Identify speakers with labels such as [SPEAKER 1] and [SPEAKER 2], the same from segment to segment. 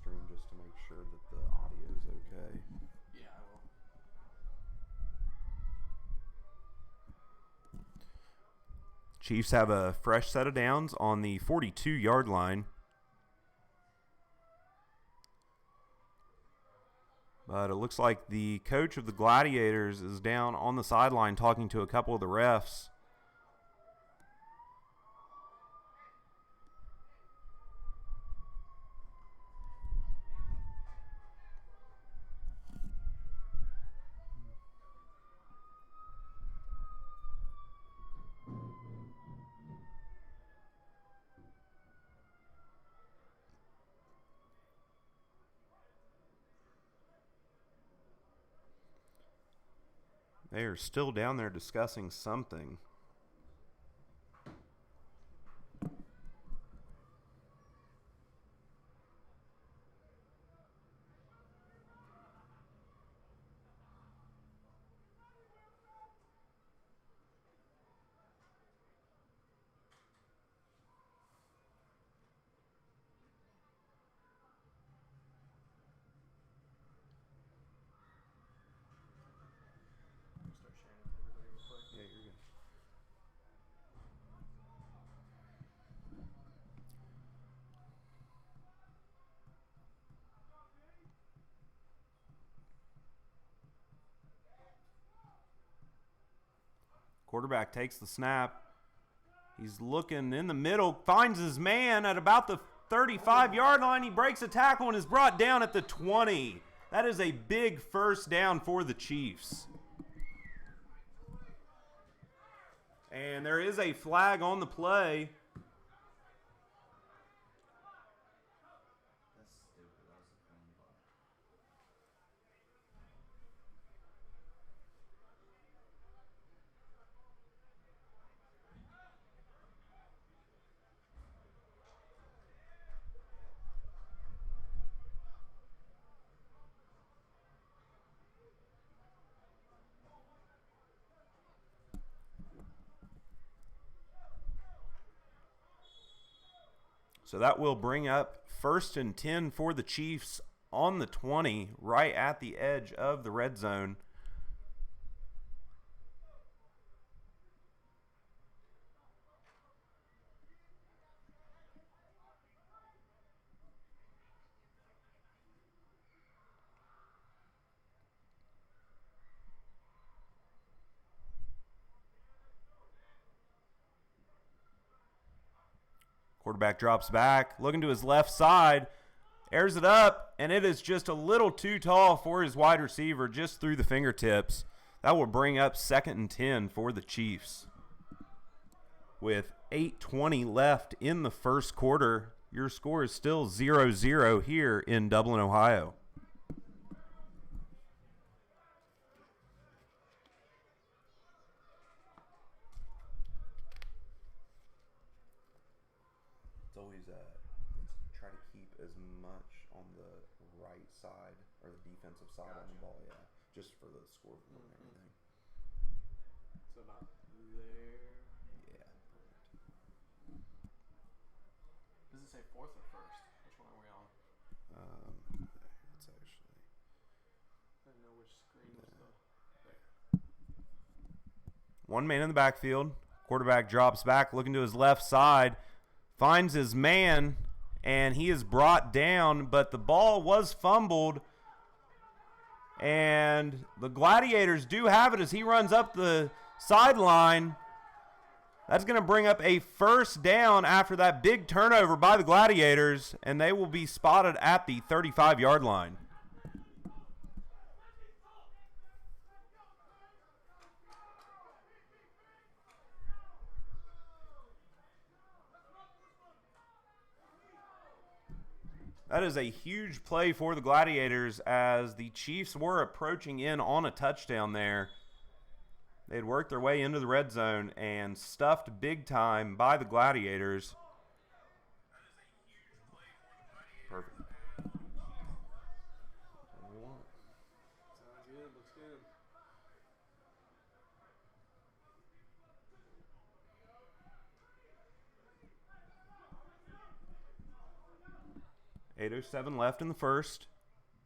[SPEAKER 1] stream just to make sure that the audio is okay.
[SPEAKER 2] Yeah, I will.
[SPEAKER 1] Chiefs have a fresh set of downs on the 42-yard line. But it looks like the coach of the Gladiators is down on the sideline talking to a couple of the refs. They are still down there discussing something.
[SPEAKER 2] Start sharing it to everybody real quick.
[SPEAKER 1] Yeah, you're good. Quarterback takes the snap. He's looking in the middle, finds his man at about the 35-yard line. He breaks a tackle and is brought down at the 20. That is a big first down for the Chiefs. And there is a flag on the play.
[SPEAKER 3] That's stupid. That was a clean ball.
[SPEAKER 1] So that will bring up 1st and 10 for the Chiefs on the 20, right at the edge of the red zone. Quarterback drops back, looking to his left side, airs it up, and it is just a little too tall for his wide receiver, just through the fingertips. That will bring up 2nd and 10 for the Chiefs. With 8:20 left in the first quarter, your score is still 0-0 here in Dublin, Ohio. It's always let's try to keep as much on the right side or the defensive side on the ball, yeah, just for the scoreboard and everything.
[SPEAKER 2] So about there.
[SPEAKER 1] Yeah, perfect.
[SPEAKER 2] Does it say 4th or 1st? Which one are we on?
[SPEAKER 1] It's actually.
[SPEAKER 2] I didn't know which screen was the. There.
[SPEAKER 1] One man in the backfield. Quarterback drops back, looking to his left side, finds his man, and he is brought down, but the ball was fumbled. And the Gladiators do have it as he runs up the sideline. That's going to bring up a first down after that big turnover by the Gladiators, and they will be spotted at the 35-yard line. That is a huge play for the Gladiators as the Chiefs were approaching in on a touchdown there. They had worked their way into the red zone and stuffed big time by the Gladiators. Perfect.
[SPEAKER 2] Sounds good. Looks good.
[SPEAKER 1] 8:07 left in the first.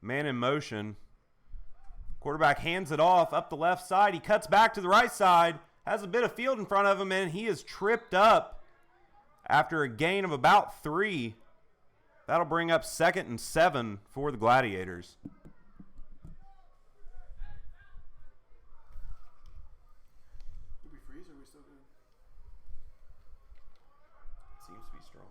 [SPEAKER 1] Man in motion. Quarterback hands it off up the left side. He cuts back to the right side. Has a bit of field in front of him, and he is tripped up after a gain of about 3. That'll bring up 2nd and 7 for the Gladiators.
[SPEAKER 2] Did we freeze or are we still good?
[SPEAKER 1] Seems to be strong.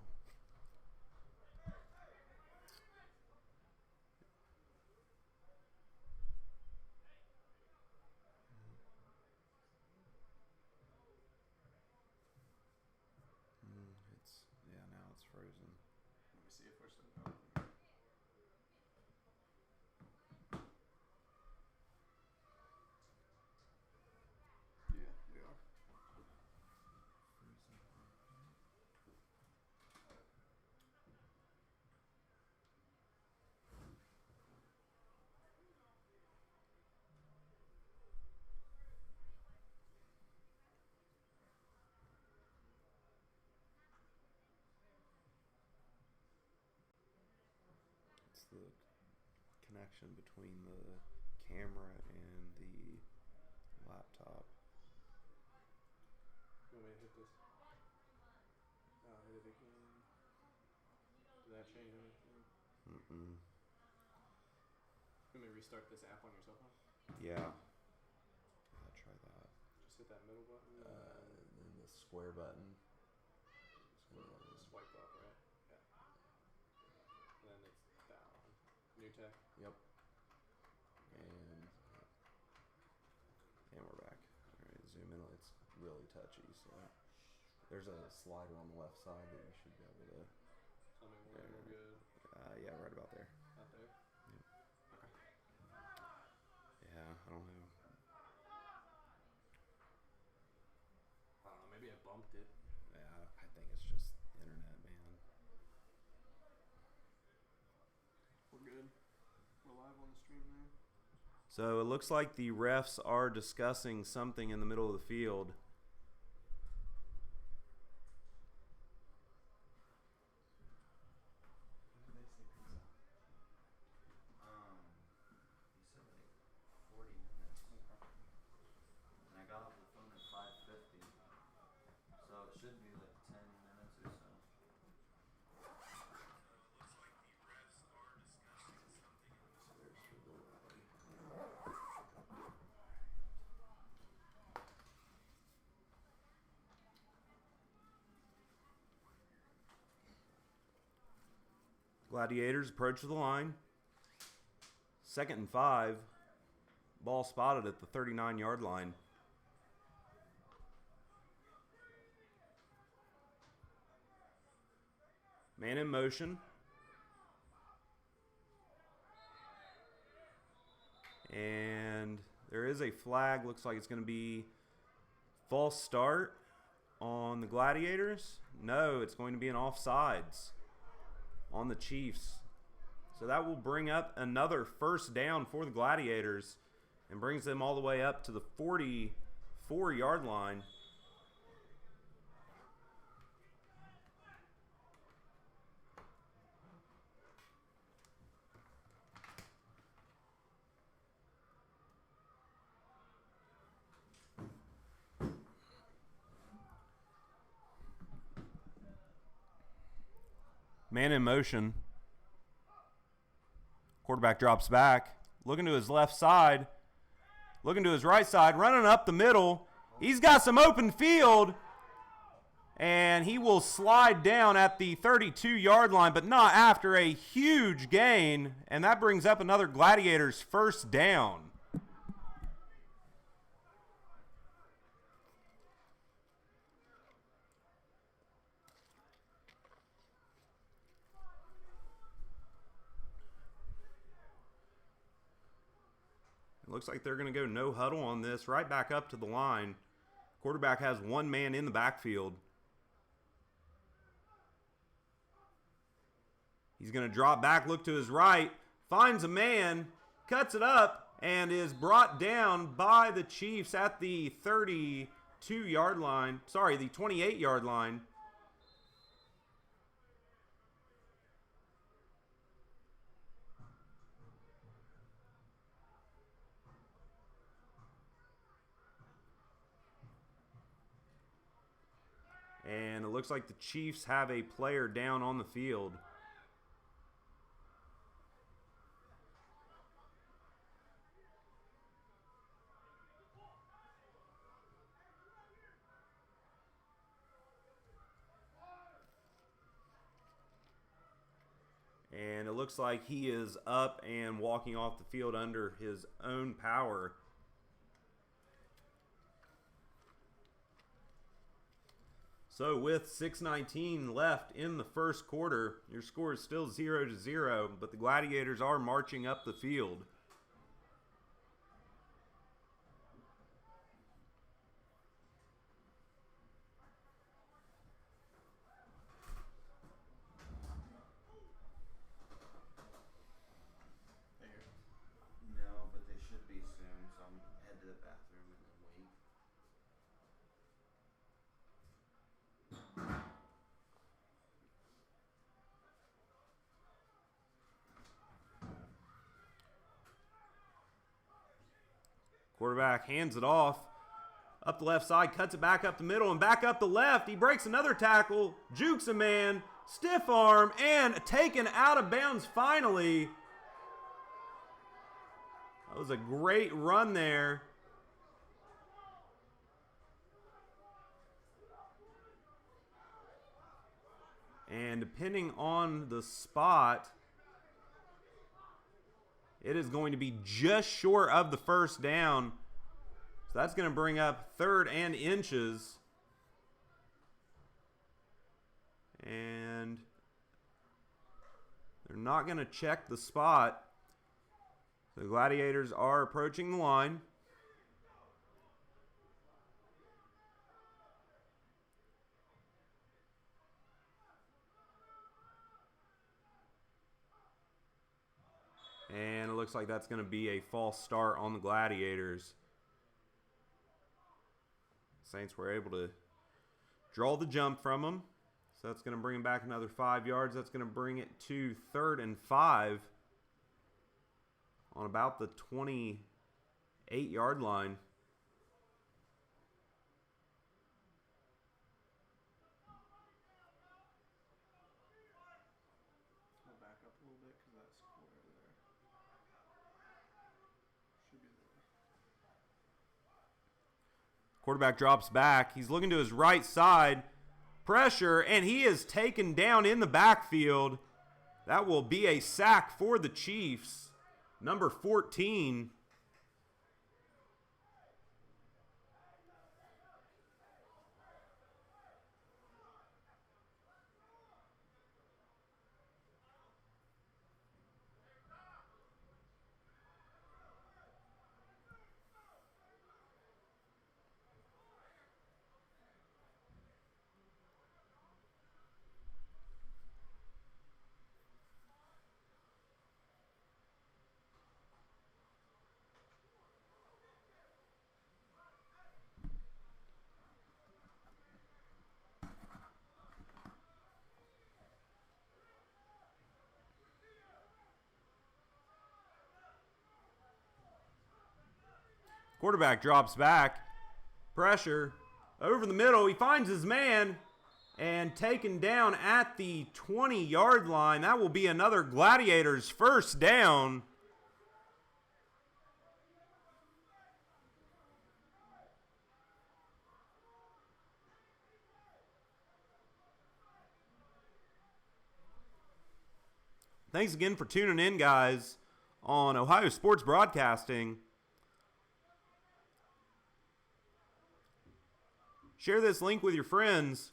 [SPEAKER 1] Now it's frozen.
[SPEAKER 2] Let me see if we're still going. Yeah, we are.
[SPEAKER 1] It's the connection between the camera and the laptop.
[SPEAKER 2] You want me to hit this? Hit it again. Did that change anything?
[SPEAKER 1] Mm-mm.
[SPEAKER 2] Let me restart this app on your cell phone.
[SPEAKER 1] Yeah. Try that.
[SPEAKER 2] Just hit that middle button.
[SPEAKER 1] And then the square button.
[SPEAKER 2] Swipe up, right? Yeah. And then it's down. New tech.
[SPEAKER 1] Yep. And we're back. All right, zoom in. It's really touchy. So there's a slider on the left side that you should be able to.
[SPEAKER 2] Tell me when we're good.
[SPEAKER 1] Yeah, right about there.
[SPEAKER 2] Out there.
[SPEAKER 1] Yep.
[SPEAKER 2] Okay.
[SPEAKER 1] Yeah, I don't know.
[SPEAKER 2] I don't know. Maybe I bumped it.
[SPEAKER 1] Yeah, I think it's just internet, man.
[SPEAKER 2] We're good. We're live on the stream now.
[SPEAKER 1] So it looks like the refs are discussing something in the middle of the field.
[SPEAKER 3] When did they say pizza? He said like 40 minutes. And I got off the phone at 5:50. So it should be like 10 minutes or so.
[SPEAKER 1] Gladiators approach the line. 2nd and 5. Ball spotted at the 39-yard line. Man in motion. And there is a flag. Looks like it's going to be false start on the Gladiators. No, it's going to be an offsides on the Chiefs. So that will bring up another first down for the Gladiators and brings them all the way up to the 44-yard line. Man in motion. Quarterback drops back. Looking to his left side. Looking to his right side. Running up the middle. He's got some open field. And he will slide down at the 32-yard line, but not after a huge gain. And that brings up another Gladiators first down. Looks like they're going to go no huddle on this, right back up to the line. Quarterback has one man in the backfield. He's going to drop back, look to his right, finds a man, cuts it up, and is brought down by the Chiefs at the 32-yard line. Sorry, the 28-yard line. And it looks like the Chiefs have a player down on the field. And it looks like he is up and walking off the field under his own power. So with 6:19 left in the first quarter, your score is still 0-0, but the Gladiators are marching up the field.
[SPEAKER 3] No, but they should be soon, so I'm head to the bathroom and then wait.
[SPEAKER 1] Quarterback hands it off. Up the left side, cuts it back up the middle and back up the left. He breaks another tackle, jukes a man, stiff arm, and taken out of bounds finally. That was a great run there. And depending on the spot, it is going to be just short of the first down. So that's going to bring up 3rd and inches. And they're not going to check the spot. The Gladiators are approaching the line. And it looks like that's going to be a false start on the Gladiators. Saints were able to draw the jump from them. So that's going to bring them back another 5 yards. That's going to bring it to 3rd and 5 on about the 28-yard line.
[SPEAKER 2] I'll back up a little bit because that square there should be there.
[SPEAKER 1] Quarterback drops back. He's looking to his right side. Pressure, and he is taken down in the backfield. That will be a sack for the Chiefs. Number 14. Quarterback drops back. Pressure over the middle. He finds his man and taken down at the 20-yard line. That will be another Gladiators first down. Thanks again for tuning in, guys, on Ohio Sports Broadcasting. Share this link with your friends.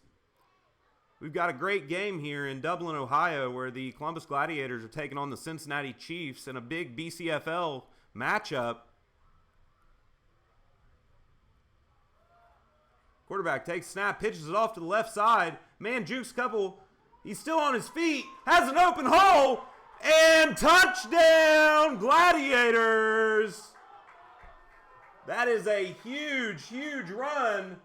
[SPEAKER 1] We've got a great game here in Dublin, Ohio, where the Columbus Gladiators are taking on the Cincinnati Chiefs in a big BCFL matchup. Quarterback takes snap, pitches it off to the left side. Man jukes a couple. He's still on his feet. Has an open hole. And touchdown, Gladiators. That is a huge, huge run.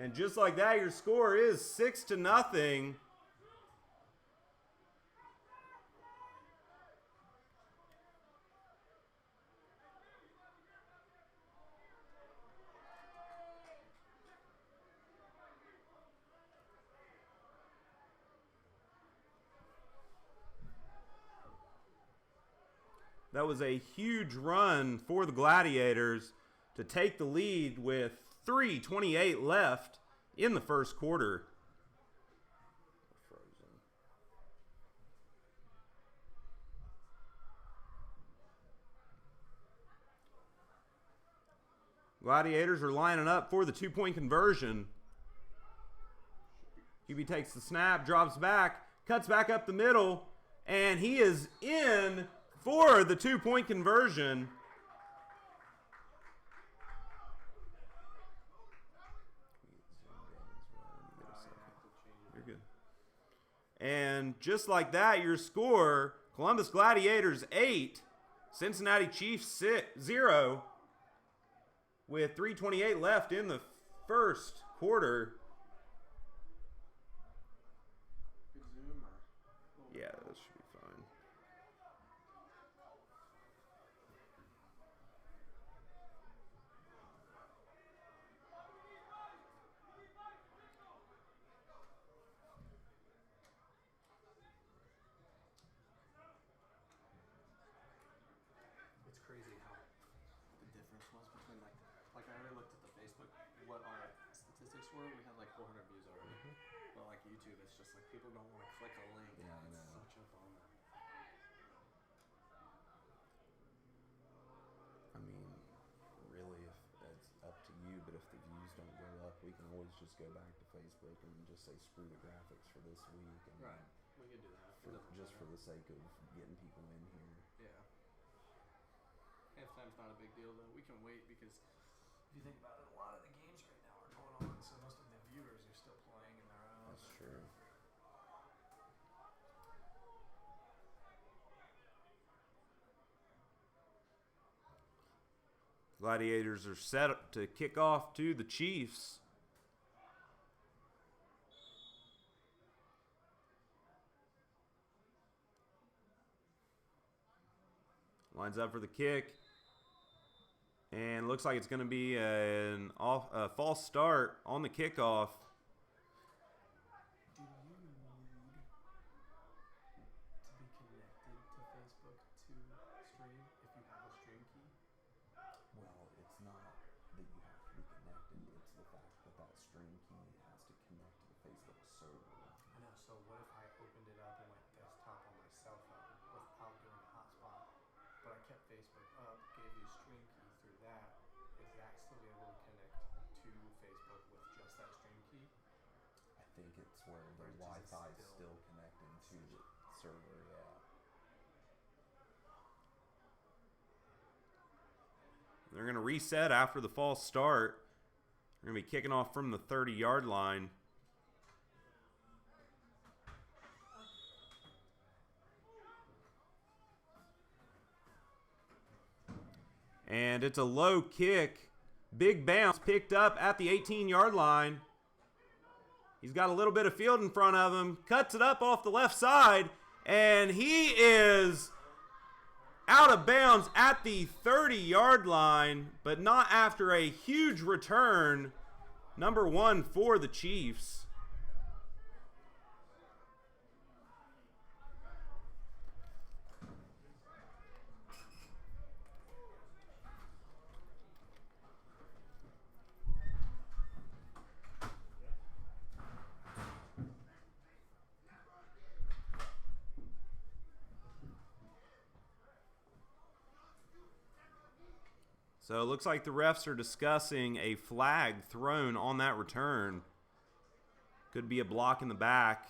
[SPEAKER 1] And just like that, your score is 6-0. That was a huge run for the Gladiators to take the lead with 3:28 left in the first quarter. Gladiators are lining up for the two-point conversion. QB takes the snap, drops back, cuts back up the middle, and he is in for the two-point conversion. You're good. And just like that, your score, Columbus Gladiators 8, Cincinnati Chiefs 0, with 3:28 left in the first quarter.
[SPEAKER 2] Big zoom or
[SPEAKER 1] Yeah, that should be fine.
[SPEAKER 2] it's crazy how the difference was between like I already looked at the Facebook what our statistics were. We had like 400 views already. But like YouTube, it's just like people don't want to click a link.
[SPEAKER 3] Yeah, I
[SPEAKER 2] it's
[SPEAKER 3] know.
[SPEAKER 2] such a bummer.
[SPEAKER 1] I mean, really, if it's up to you, but if the views don't go up, we can always just go back to Facebook and just say screw the graphics for this week. And
[SPEAKER 2] Right. We could do that.
[SPEAKER 1] just for the sake of getting people in here.
[SPEAKER 2] Yeah. Halftime's not a big deal though. We can wait because if you think about it, a lot of the games right now are going on, so most of the viewers are still playing in their own.
[SPEAKER 1] That's true. Gladiators are set up to kick off to the Chiefs. Lines up for the kick. And looks like it's going to be a false start on the kickoff.
[SPEAKER 2] Do you need to be connected to Facebook to stream if you have a stream key?
[SPEAKER 3] Well, it's not that you have to be connected. It's the fact that that stream key has to connect to the Facebook server.
[SPEAKER 2] I know, so what if I opened it up and went desktop on my cell phone without doing a hotspot, but I kept Facebook up, gave you a stream key through that, is that still able to connect to Facebook with just that stream key?
[SPEAKER 3] I think it's where the
[SPEAKER 2] Or does it
[SPEAKER 3] Wi-Fi is
[SPEAKER 2] still-
[SPEAKER 3] still connected to the server. Yeah.
[SPEAKER 1] They're going to reset after the false start. They're going to be kicking off from the 30-yard line. And it's a low kick. Big bounce picked up at the 18-yard line. He's got a little bit of field in front of him. Cuts it up off the left side. And he is out of bounds at the 30-yard line, but not after a huge return. Number 1 for the Chiefs. So it looks like the refs are discussing a flag thrown on that return. Could be a block in the back.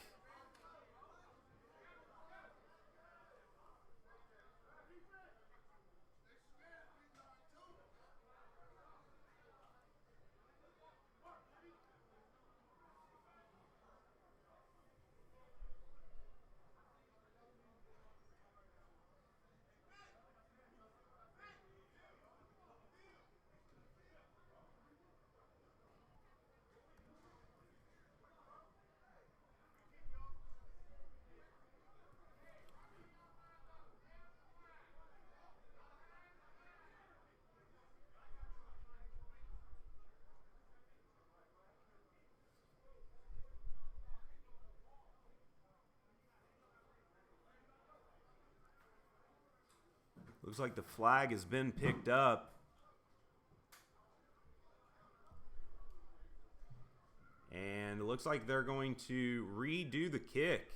[SPEAKER 1] Looks like the flag has been picked up. And it looks like they're going to redo the kick.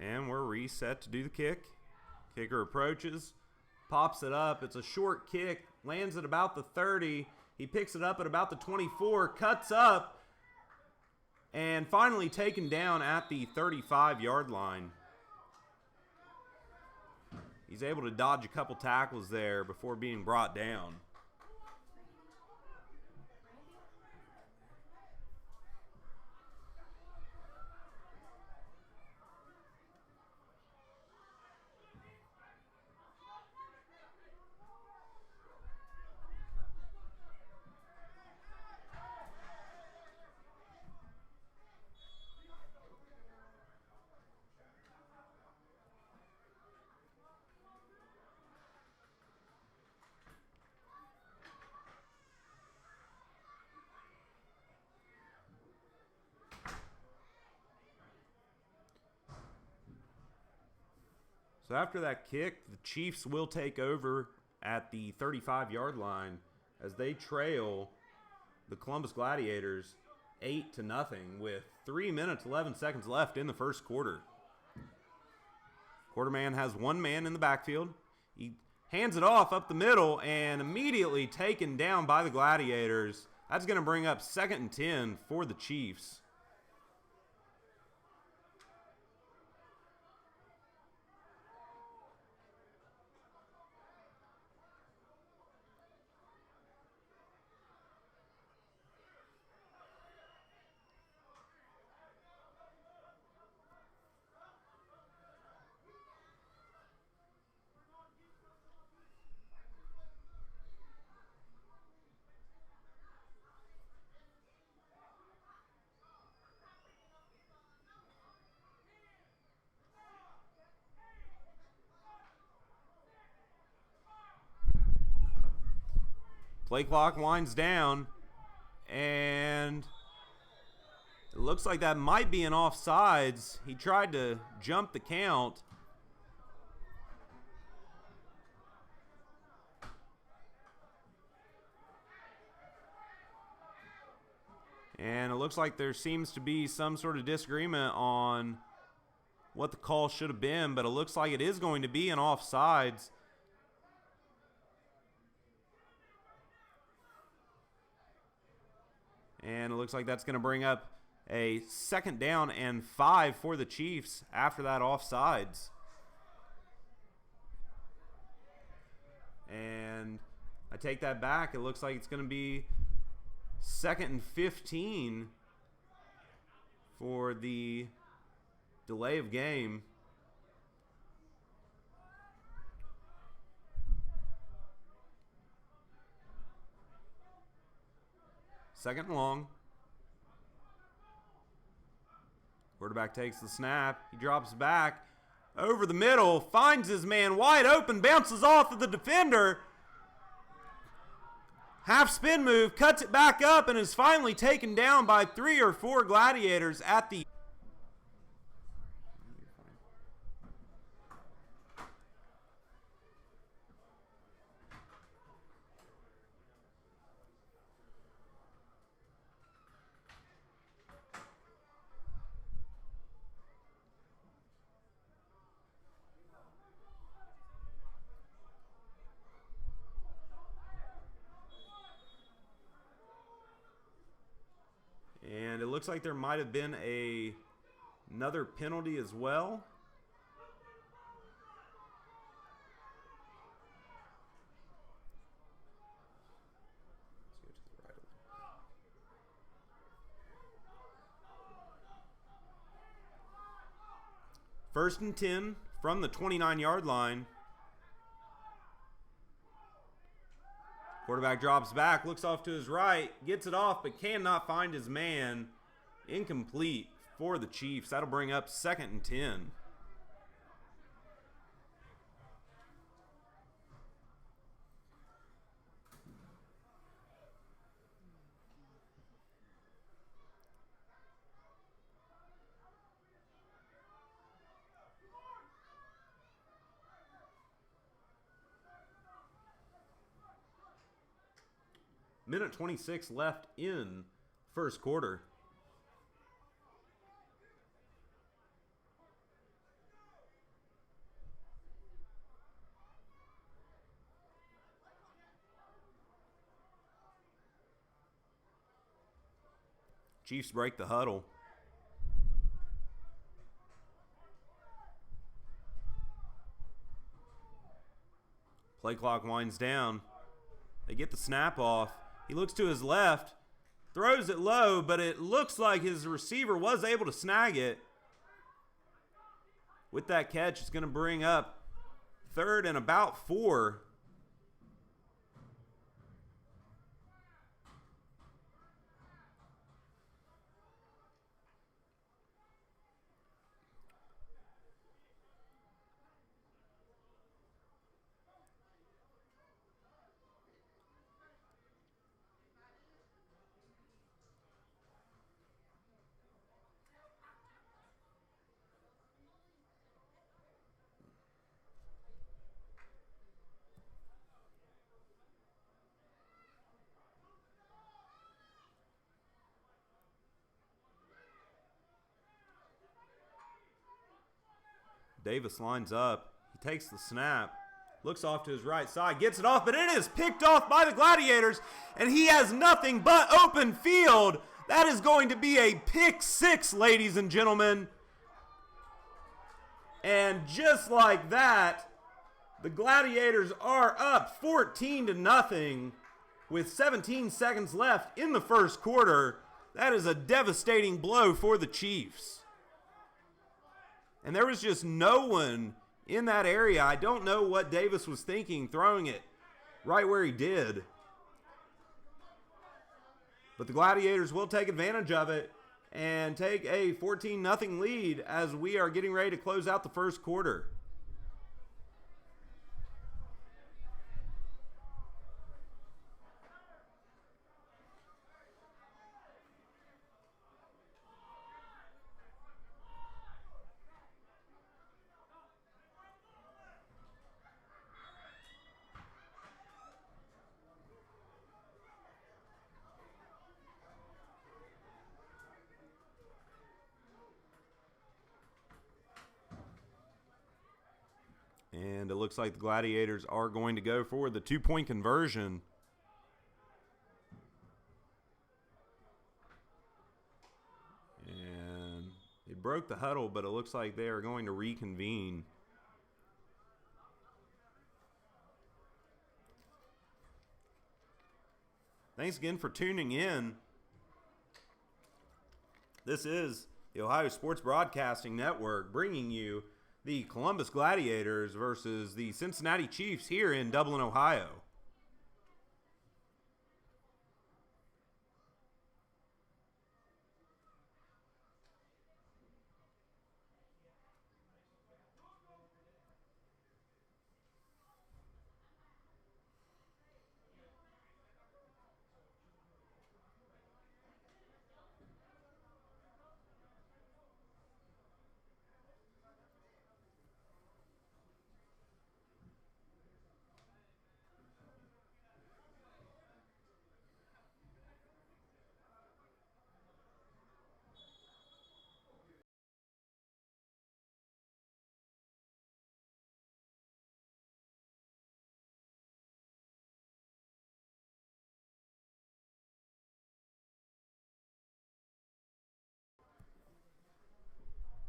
[SPEAKER 1] And we're reset to do the kick. Kicker approaches, pops it up. It's a short kick, lands at about the 30. He picks it up at about the 24, cuts up, and finally taken down at the 35-yard line. He's able to dodge a couple tackles there before being brought down. So after that kick, the Chiefs will take over at the 35-yard line as they trail the Columbus Gladiators 8-0 with 3 minutes 11 seconds left in the first quarter. Quarterman has one man in the backfield. He hands it off up the middle and immediately taken down by the Gladiators. That's going to bring up 2nd and 10 for the Chiefs. Play clock winds down, and it looks like that might be an offsides. He tried to jump the count. And it looks like there seems to be some sort of disagreement on what the call should have been, but it looks like it is going to be an offsides. And it looks like that's going to bring up a 2nd down and 5 for the Chiefs after that offsides. And I take that back. It looks like it's going to be 2nd and 15 for the delay of game. Second and long. Quarterback takes the snap. He drops back over the middle, finds his man wide open, bounces off of the defender. Half spin move, cuts it back up, and is finally taken down by 3 or 4 Gladiators at the... And it looks looks like there might have been another penalty as well. First and 10 from the 29-yard line. Quarterback drops back, looks off to his right, gets it off, but cannot find his man. Incomplete for the Chiefs. That'll bring up 2nd and 10. Minute 26 left in first quarter. Chiefs break the huddle. Play clock winds down. They get the snap off. He looks to his left, throws it low, but it looks like his receiver was able to snag it. With that catch, it's going to bring up 3rd and about 4. Davis lines up. He takes the snap. Looks off to his right side. Gets it off, but it is picked off by the Gladiators. And he has nothing but open field. That is going to be a pick 6, ladies and gentlemen. And just like that, the Gladiators are up 14-0 with 17 seconds left in the first quarter. That is a devastating blow for the Chiefs. And there was just no one in that area. I don't know what Davis was thinking throwing it right where he did. But the Gladiators will take advantage of it and take a 14-0 lead as we are getting ready to close out the first quarter. And it looks like the Gladiators are going to go for the 2-point conversion. And it broke the huddle, but it looks like they are going to reconvene. Thanks again for tuning in. This is the Ohio Sports Broadcasting Network bringing you the Columbus Gladiators versus the Cincinnati Chiefs here in Dublin, Ohio.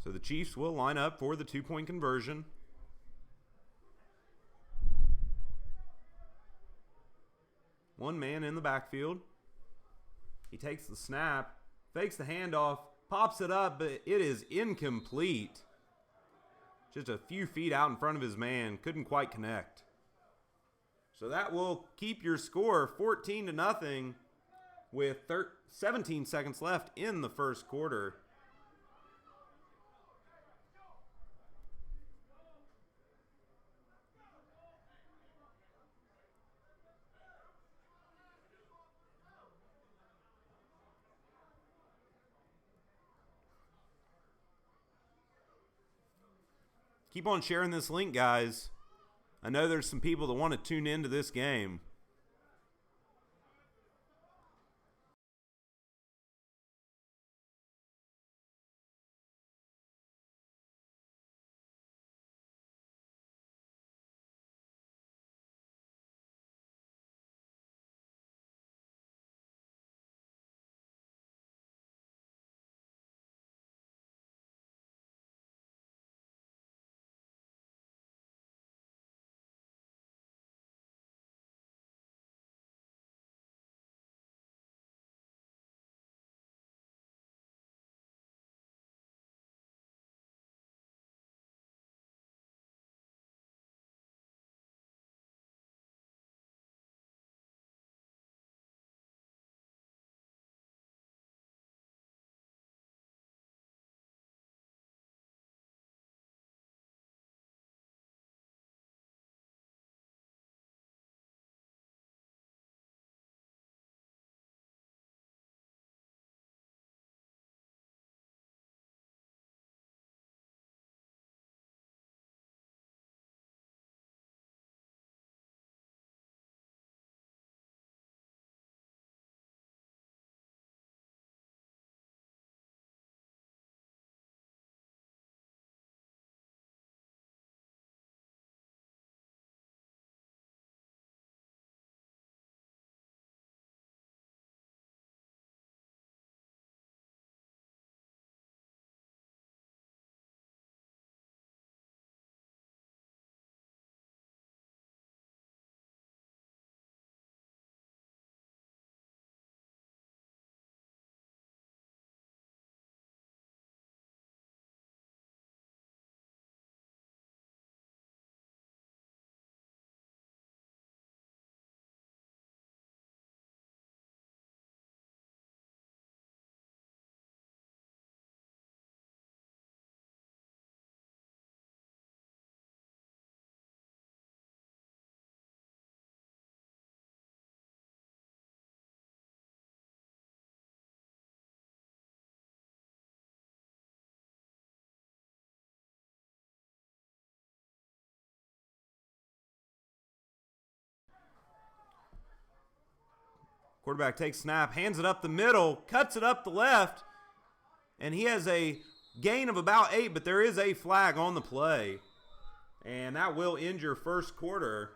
[SPEAKER 1] So the Chiefs will line up for the 2-point conversion. One man in the backfield. He takes the snap, fakes the handoff, pops it up, but it is incomplete. Just a few feet out in front of his man. Couldn't quite connect. So that will keep your score 14-0 with 17 seconds left in the first quarter. Keep on sharing this link, guys. I know there's some people that want to tune into this game. Quarterback takes snap, hands it up the middle, cuts it up the left, and he has a gain of about 8, but there is a flag on the play. And that will end your first quarter.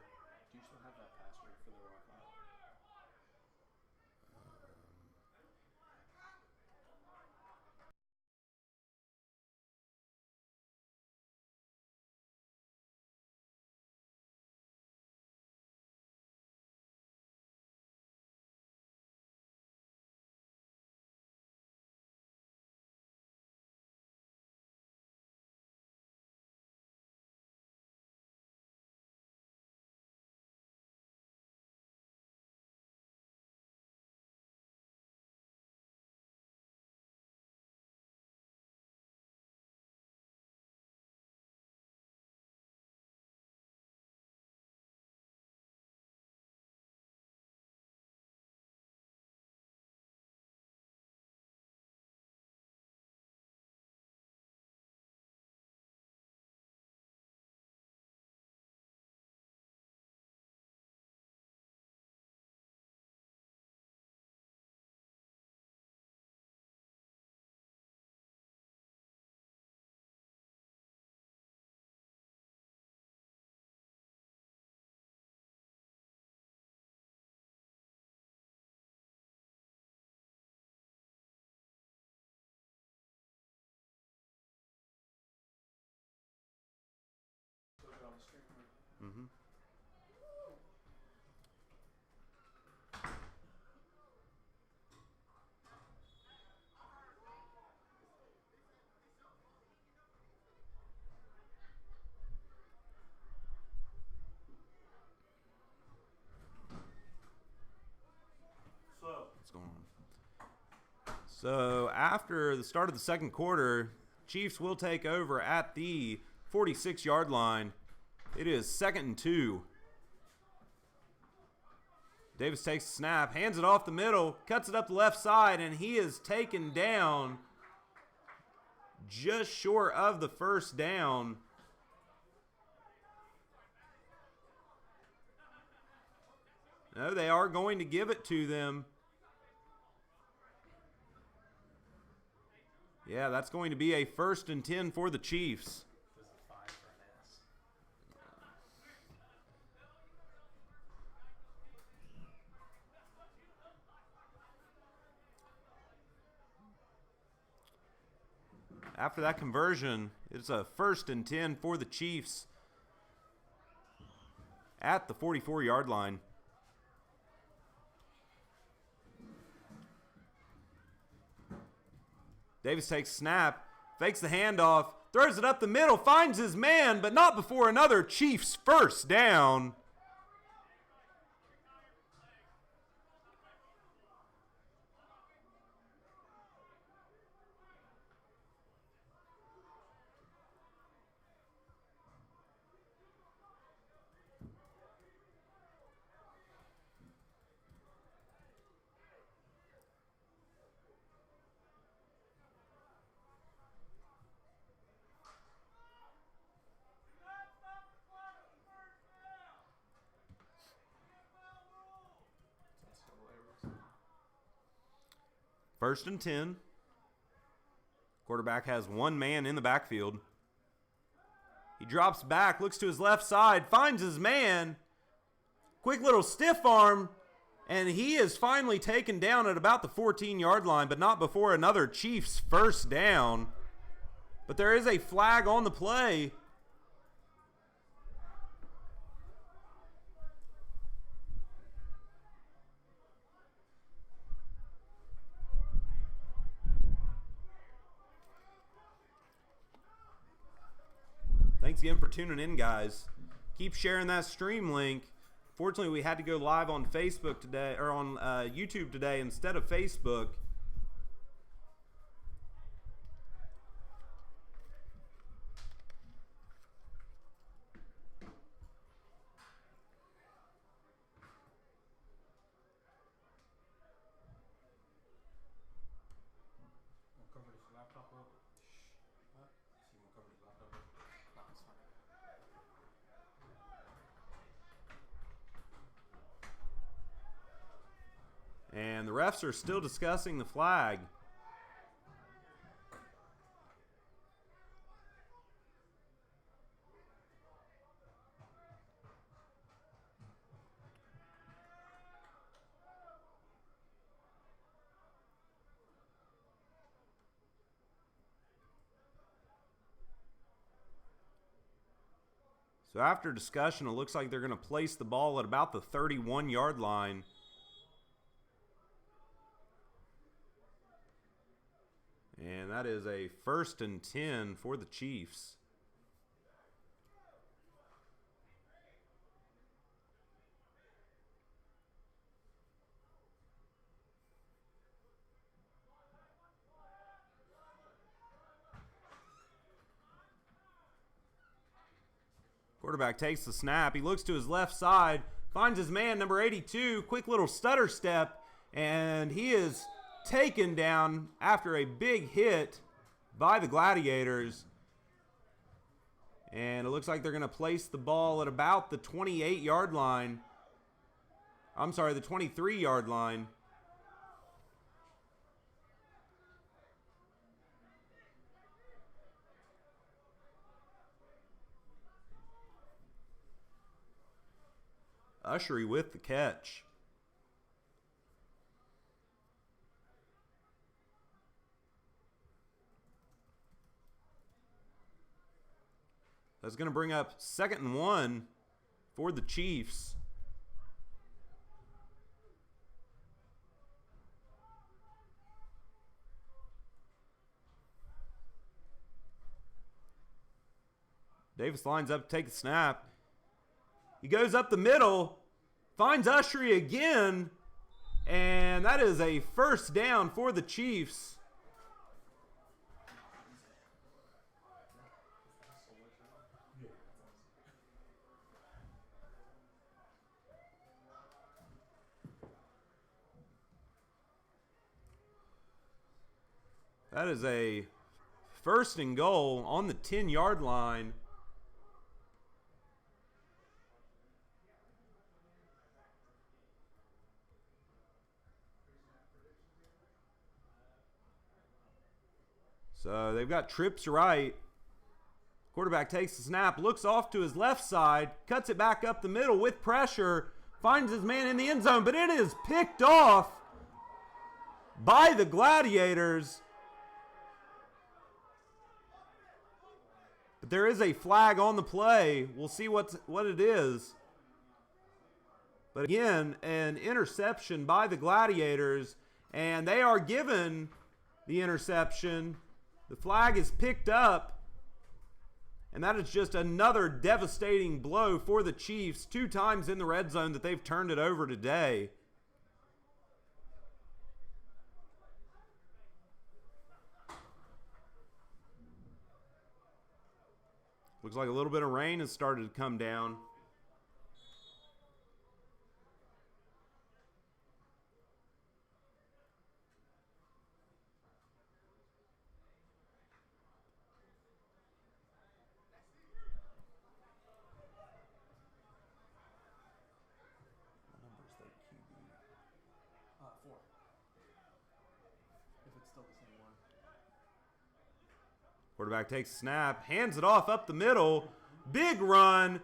[SPEAKER 1] So after the start of the second quarter, Chiefs will take over at the 46-yard line. It is 2nd and 2. Davis takes the snap, hands it off the middle, cuts it up the left side, and he is taken down just short of the first down. No, they are going to give it to them. Yeah, that's going to be a 1st and 10 for the Chiefs.
[SPEAKER 2] This is a 5 for an S.
[SPEAKER 1] After that conversion, it's a 1st and 10 for the Chiefs at the 44-yard line. Davis takes snap, fakes the handoff, throws it up the middle, finds his man, but not before another Chiefs first down. First and 10. Quarterback has one man in the backfield. He drops back, looks to his left side, finds his man. Quick little stiff arm, and he is finally taken down at about the 14-yard line, but not before another Chiefs first down. But there is a flag on the play. Thanks again for tuning in, guys. Keep sharing that stream link. Fortunately, we had to go live on Facebook today, or on YouTube today instead of Facebook.
[SPEAKER 2] We'll cover this laptop up. What? So we'll cover this laptop up. No, it's fine.
[SPEAKER 1] And the refs are still discussing the flag. So after discussion, it looks like they're going to place the ball at about the 31-yard line. And that is a 1st and 10 for the Chiefs. Quarterback takes the snap. He looks to his left side, finds his man, number 82, quick little stutter step, and he is taken down after a big hit by the Gladiators. And it looks like they're going to place the ball at about the 28-yard line. I'm sorry, the 23-yard line. Ushery with the catch. That's going to bring up 2nd and 1 for the Chiefs. Davis lines up to take the snap. He goes up the middle, finds Ushery again, And that is a first down for the Chiefs. That is a first and goal on the 10-yard line. So they've got trips right. Quarterback takes the snap, looks off to his left side, cuts it back up the middle with pressure, finds his man in the end zone, but it is picked off by the Gladiators. But there is a flag on the play. We'll see what it is. But again, an interception by the Gladiators, and they are given the interception. The flag is picked up, and that is just another devastating blow for the Chiefs. 2 times in the red zone that they've turned it over today. Looks like a little bit of rain has started to come down.
[SPEAKER 2] What number is their QB? 4. If it's still the same one.
[SPEAKER 1] Quarterback takes a snap, hands it off up the middle. Big run.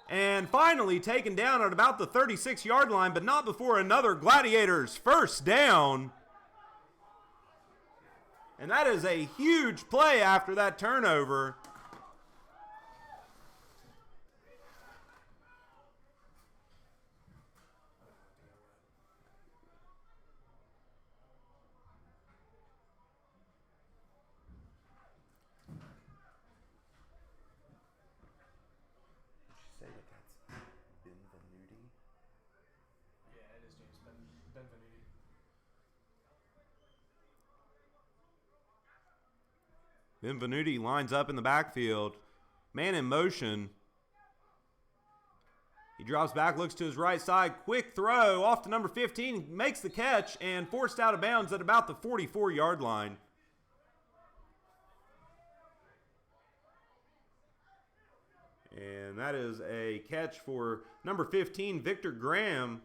[SPEAKER 1] And finally taken down at about the 36-yard line, but not before another Gladiators first down. And that is a huge play after that turnover.
[SPEAKER 3] Say that that's Benvenuti.
[SPEAKER 2] Yeah, it is James Benvenuti.
[SPEAKER 1] Benvenuti lines up in the backfield. Man in motion. He drops back, looks to his right side. Quick throw off to number 15. Makes the catch and forced out of bounds at about the 44-yard line. And that is a catch for number 15, Victor Graham.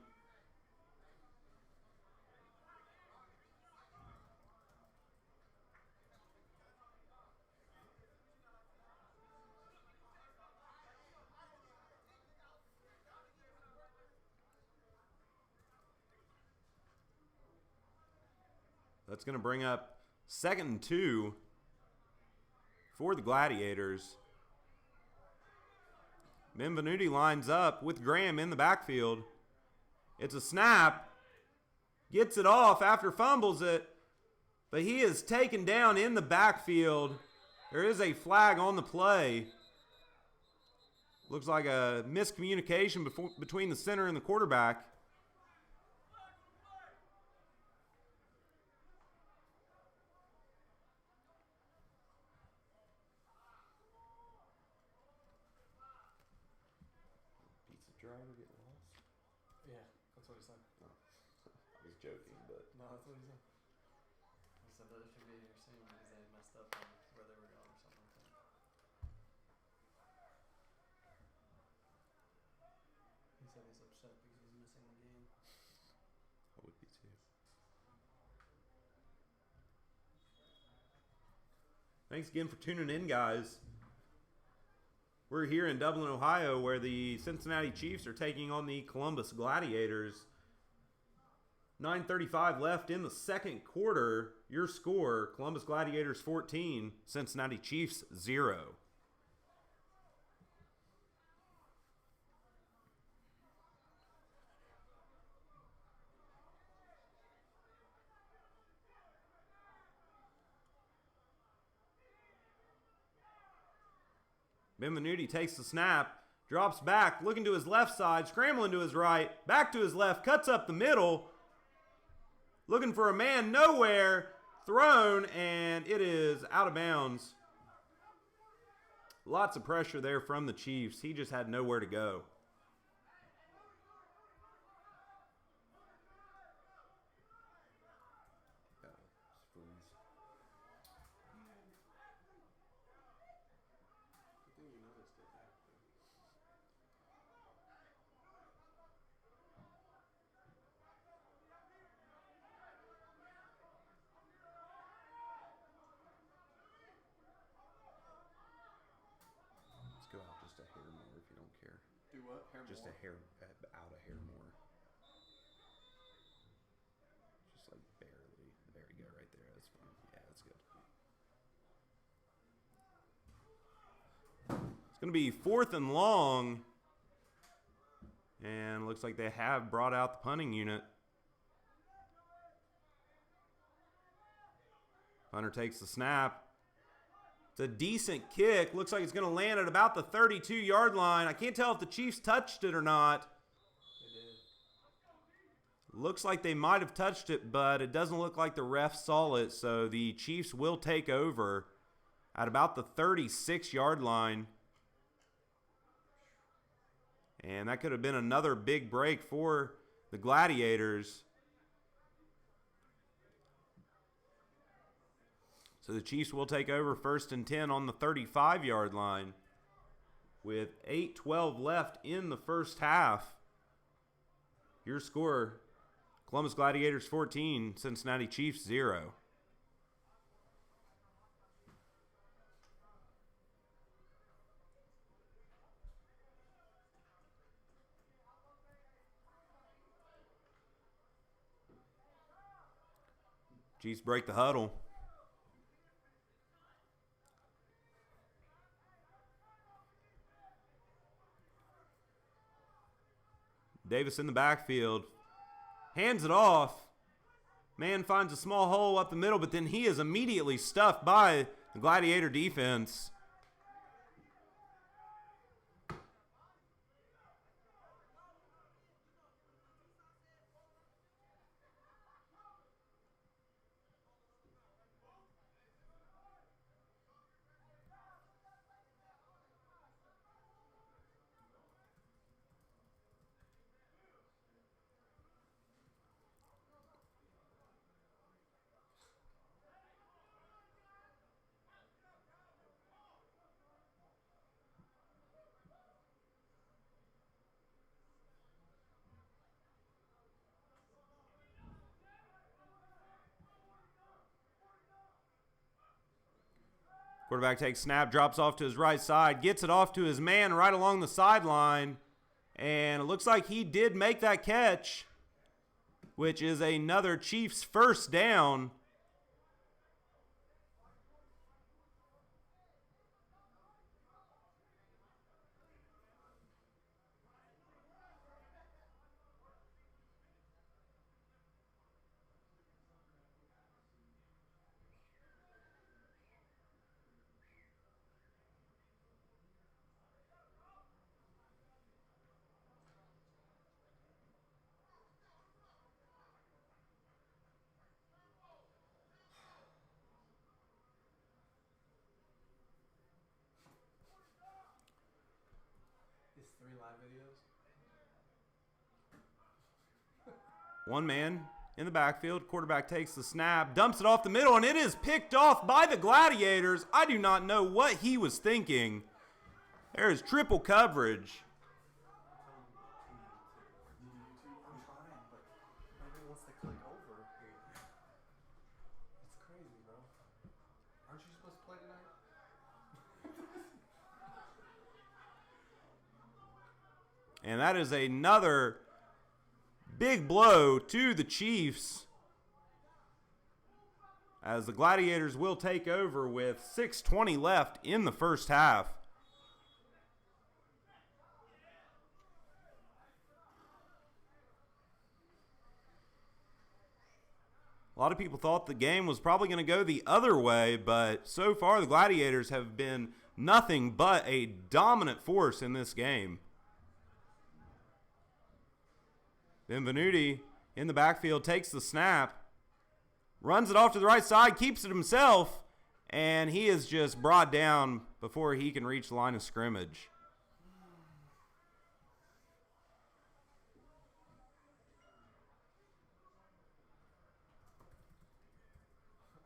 [SPEAKER 1] That's going to bring up 2nd and 2 for the Gladiators. Benvenuti lines up with Graham in the backfield. It's a snap. Gets it off after fumbles it. But he is taken down in the backfield. There is a flag on the play. Looks like a miscommunication between the center and the quarterback.
[SPEAKER 3] Driver get lost?
[SPEAKER 2] Yeah, that's what he said.
[SPEAKER 3] No. I was joking, but
[SPEAKER 2] No, that's what he said.
[SPEAKER 3] he said that it should be here soon because they messed up on where they were going or something like that.
[SPEAKER 2] He said he's upset because he's missing the game.
[SPEAKER 1] I would be too. Thanks again for tuning in, guys. We're here in Dublin, Ohio, where the Cincinnati Chiefs are taking on the Columbus Gladiators. 9:35 left in the second quarter. Your score, Columbus Gladiators 14, Cincinnati Chiefs 0. Benvenuti takes the snap, Drops back, looking to his left side, scrambling to his right, back to his left, cuts up the middle. Looking for a man, nowhere. Thrown, and it is out of bounds. Lots of pressure there from the Chiefs. He just had nowhere to go. Go out just a hair more if you don't care.
[SPEAKER 2] Do what? Hair
[SPEAKER 1] Just
[SPEAKER 2] more?
[SPEAKER 1] a hair out a hair more. Just like barely. There you go, right there. That's fine. Yeah, that's good. It's going to be 4th and long. And looks like they have brought out the punting unit. Punter takes the snap. It's a decent kick. Looks like it's going to land at about the 32-yard line. I can't tell if the Chiefs touched it or not.
[SPEAKER 2] They did.
[SPEAKER 1] Looks like they might have touched it, but it doesn't look like the ref saw it. So the Chiefs will take over at about the 36-yard line. And that could have been another big break for the Gladiators. So the Chiefs will take over 1st and 10 on the 35-yard line with 8:12 left in the first half. Your score, Columbus Gladiators 14, Cincinnati Chiefs 0. Chiefs break the huddle. Davis in the backfield. Hands it off. Man finds a small hole up the middle, but then he is immediately stuffed by the Gladiator defense. Quarterback takes snap, drops off to his right side, gets it off to his man right along the sideline. And it looks like he did make that catch, which is another Chiefs first down.
[SPEAKER 2] It's 3 live videos.
[SPEAKER 1] One man in the backfield. Quarterback takes the snap, dumps it off the middle, and it is picked off by the Gladiators. I do not know what he was thinking. There is triple coverage.
[SPEAKER 2] I'm trying, but nobody wants to click over here. It's crazy, bro. Aren't you supposed to play tonight?
[SPEAKER 1] And that is another big blow to the Chiefs, as the Gladiators will take over with 6:20 left in the first half. A lot of people thought the game was probably going to go the other way, but so far the Gladiators have been nothing but a dominant force in this game. Benvenuti in the backfield takes the snap, runs it off to the right side, keeps it himself, and he is just brought down before he can reach the line of scrimmage.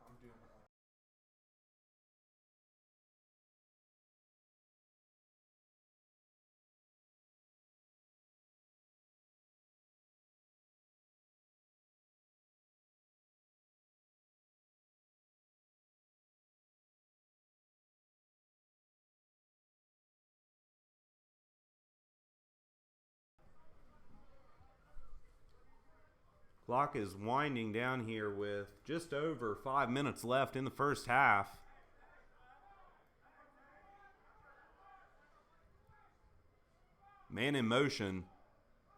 [SPEAKER 2] I'm doing it.
[SPEAKER 1] Clock is winding down here with just over 5 minutes left in the first half. Man in motion.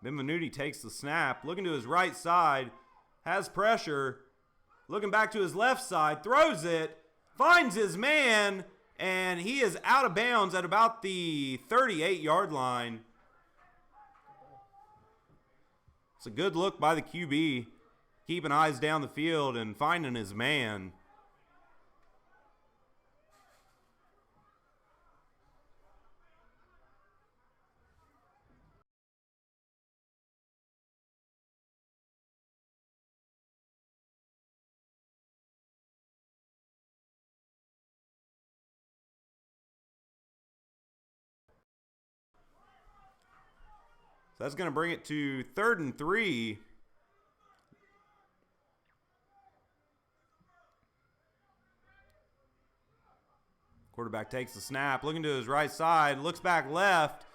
[SPEAKER 1] Benvenuti takes the snap, looking to his right side, has pressure, looking back to his left side, throws it, finds his man, and he is out of bounds at about the 38-yard line. It's a good look by the QB, keeping eyes down the field and finding his man. So that's going to bring it to 3rd and 3. Quarterback takes the snap, looking to his right side, looks back left,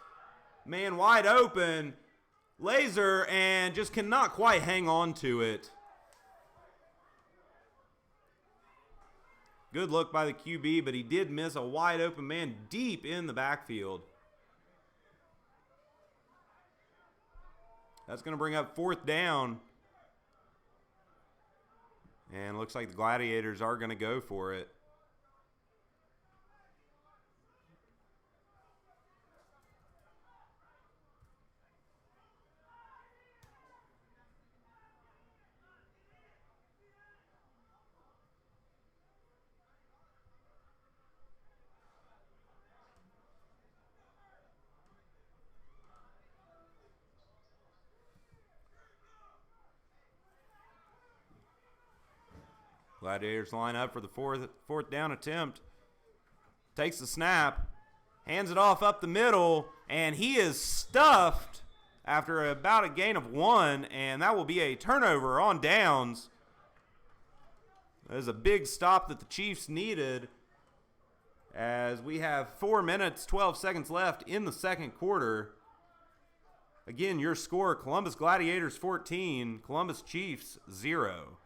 [SPEAKER 1] man wide open, laser, and just cannot quite hang on to it. Good look by the QB, but he did miss a wide open man deep in the backfield. That's going to bring up 4th down. And looks like the Gladiators are going to go for it. Gladiators line up for the fourth down attempt. Takes the snap, hands it off up the middle, and he is stuffed after about a gain of 1, and that will be a turnover on downs. That is a big stop that the Chiefs needed, as we have 4 minutes, 12 seconds left in the second quarter. Again, your score, Columbus Gladiators 14, Columbus Chiefs 0.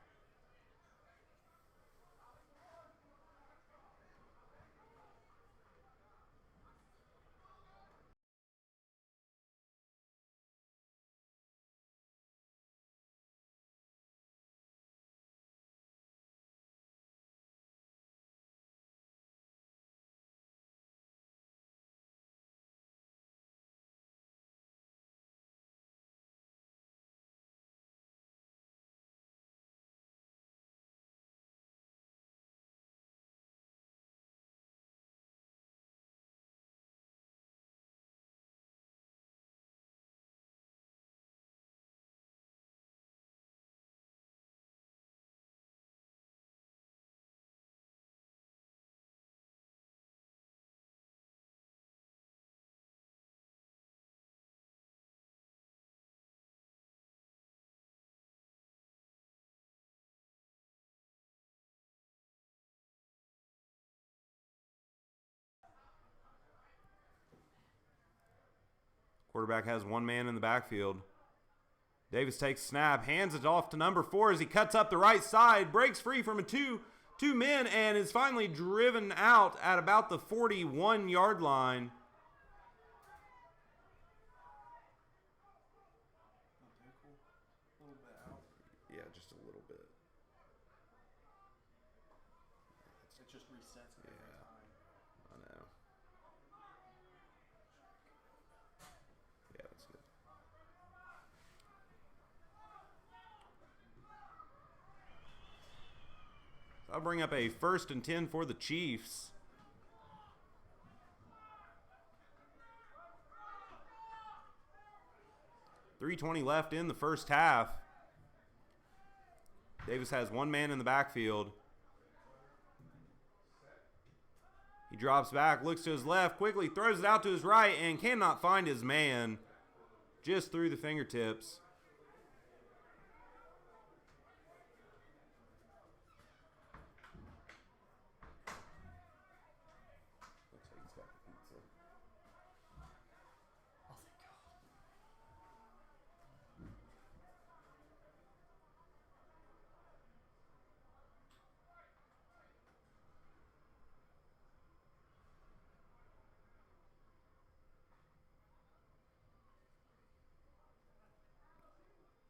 [SPEAKER 1] Quarterback has one man in the backfield. Davis takes snap, hands it off to number 4 as he cuts up the right side, breaks free from a two men, and is finally driven out at about the 41-yard line.
[SPEAKER 2] A little bit out.
[SPEAKER 1] Yeah, just a little bit.
[SPEAKER 2] It just resets every time.
[SPEAKER 1] I know. That'll bring up a 1st and 10 for the Chiefs. .320 left in the first half. Davis has one man in the backfield. He drops back, looks to his left, quickly throws it out to his right, and cannot find his man. Just through the fingertips.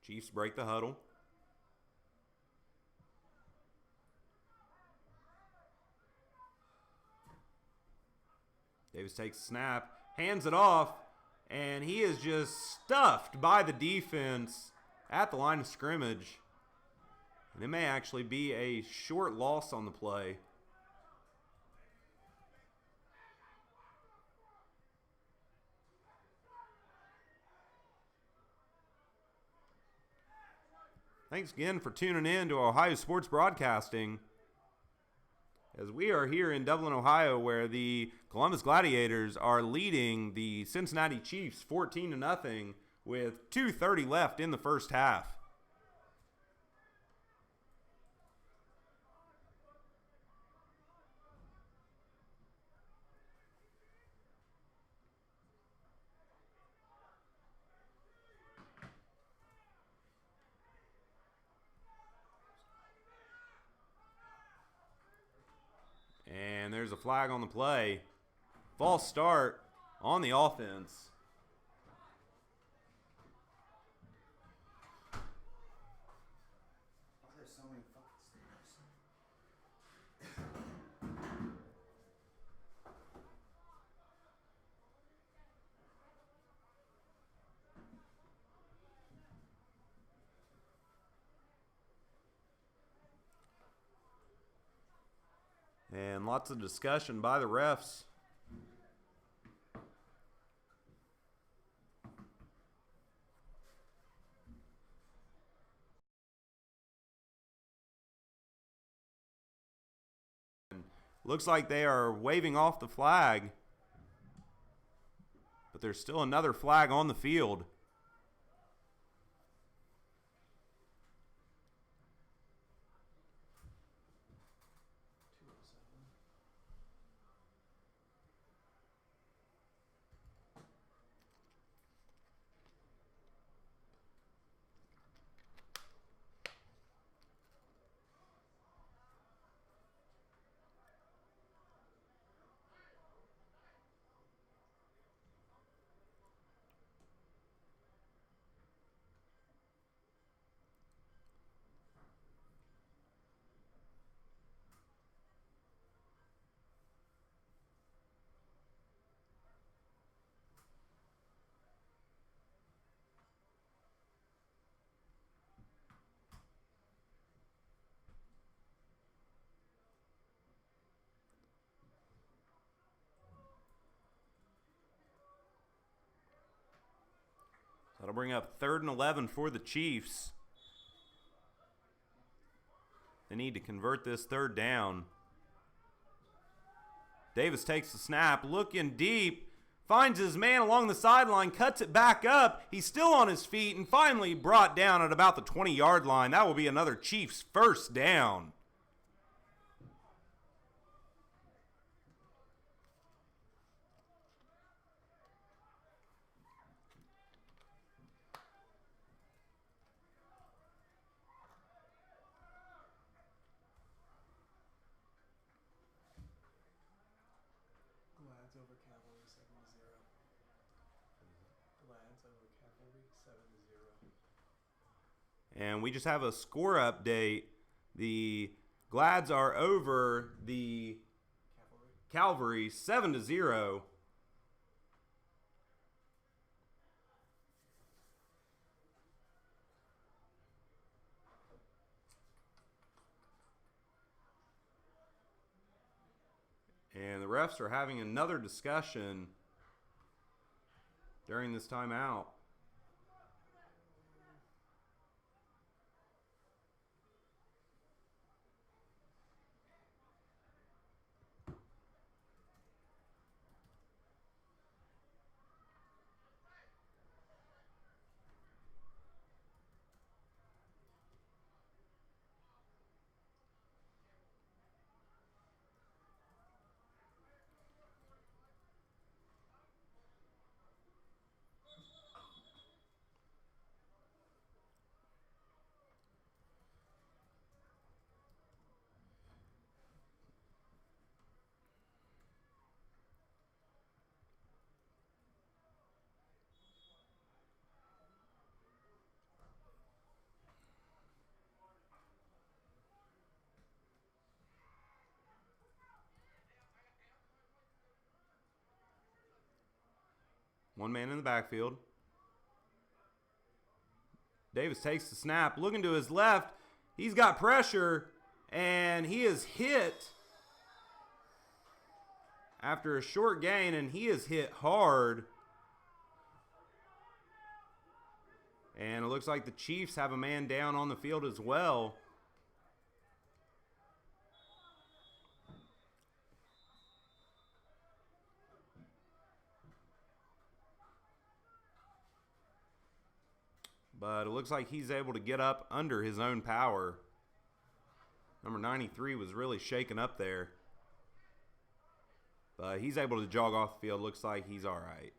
[SPEAKER 1] Chiefs break the huddle. Davis takes a snap, hands it off, and he is just stuffed by the defense at the line of scrimmage. And it may actually be a short loss on the play. Thanks again for tuning in to Ohio Sports Broadcasting. As we are here in Dublin, Ohio, where the Columbus Gladiators are leading the Cincinnati Chiefs 14-0 with 2:30 left in the first half. And there's a flag on the play. False start on the offense.
[SPEAKER 3] Why are there so many fucking stairs?
[SPEAKER 1] And lots of discussion by the refs. Looks like they are waving off the flag. But there's still another flag on the field. That'll bring up 3rd and 11 for the Chiefs. They need to convert this 3rd down. Davis takes the snap, looking deep, finds his man along the sideline, cuts it back up. He's still on his feet and finally brought down at about the 20-yard line. That will be another Chiefs 1st down.
[SPEAKER 2] Glads over Cavalry 7-0. Glads over Cavalry 7-0.
[SPEAKER 1] And we just have a score update. The Glads are over the Cavalry 7-0. And the refs are having another discussion during this timeout. One man in the backfield. Davis takes the snap, looking to his left. He's got pressure, and he is hit after a short gain, and he is hit hard. And it looks like the Chiefs have a man down on the field as well. But it looks like he's able to get up under his own power. Number 93 was really shaken up there. But he's able to jog off the field. Looks like he's all right.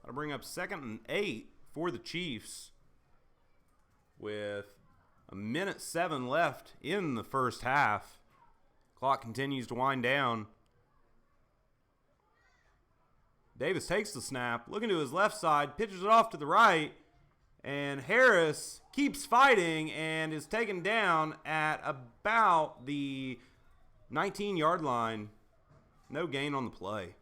[SPEAKER 1] That'll bring up 2nd and 8 for the Chiefs with 1:07 left in the first half. Clock continues to wind down. Davis takes the snap, looking to his left side, pitches it off to the right, and Harris keeps fighting and is taken down at about the 19-yard line. No gain on the play.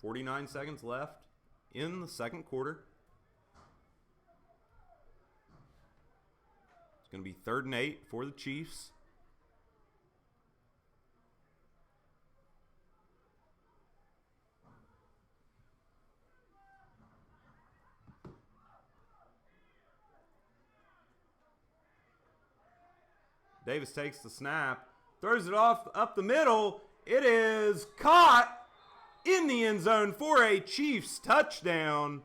[SPEAKER 1] .49 seconds left in the second quarter. It's going to be 3rd and 8 for the Chiefs. Davis takes the snap, throws it off up the middle. It is caught in the end zone for a Chiefs touchdown.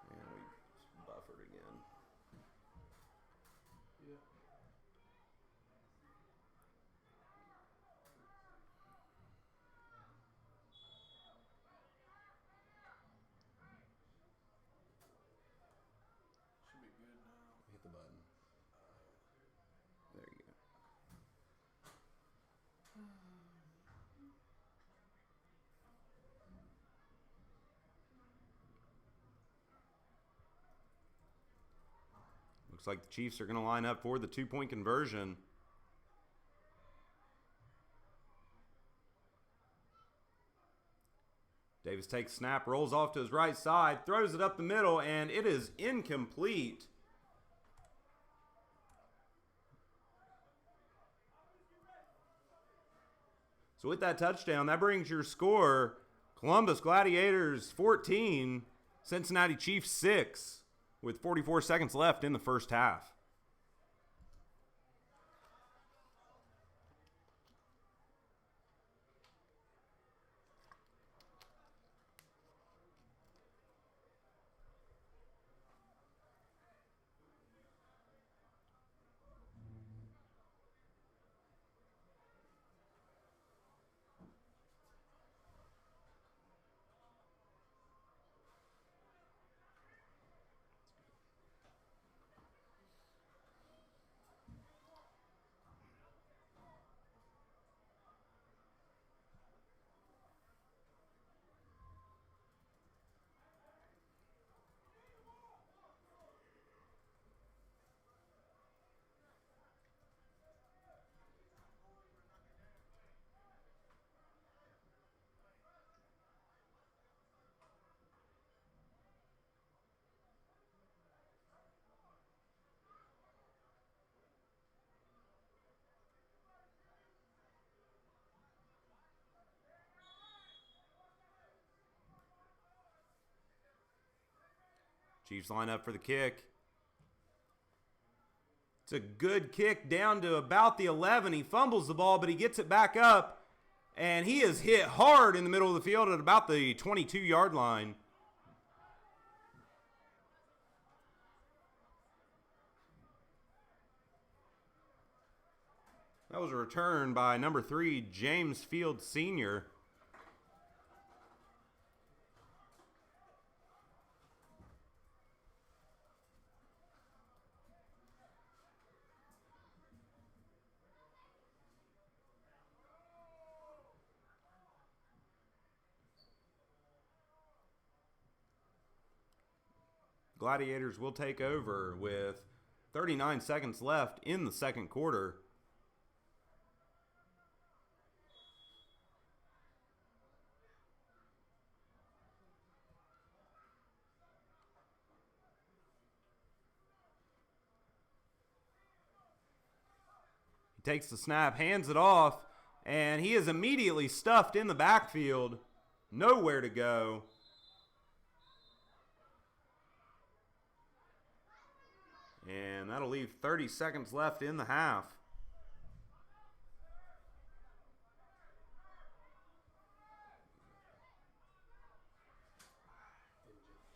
[SPEAKER 1] And we buffered again.
[SPEAKER 2] Yeah. Should be good now.
[SPEAKER 1] Hit the button. There you go. Looks like the Chiefs are going to line up for the 2-point conversion. Davis takes snap, rolls off to his right side, throws it up the middle, and it is incomplete. So with that touchdown, that brings your score Columbus Gladiators 14, Cincinnati Chiefs 6. With 44 seconds left in the first half. Chiefs line up for the kick. It's a good kick down to about the 11. He fumbles the ball, but he gets it back up. And he is hit hard in the middle of the field at about the 22-yard line. That was a return by number 3, James Fields Sr. Gladiators will take over with 39 seconds left in the second quarter. He takes the snap, hands it off, and he is immediately stuffed in the backfield. Nowhere to go. And that'll leave 30 seconds left in the half.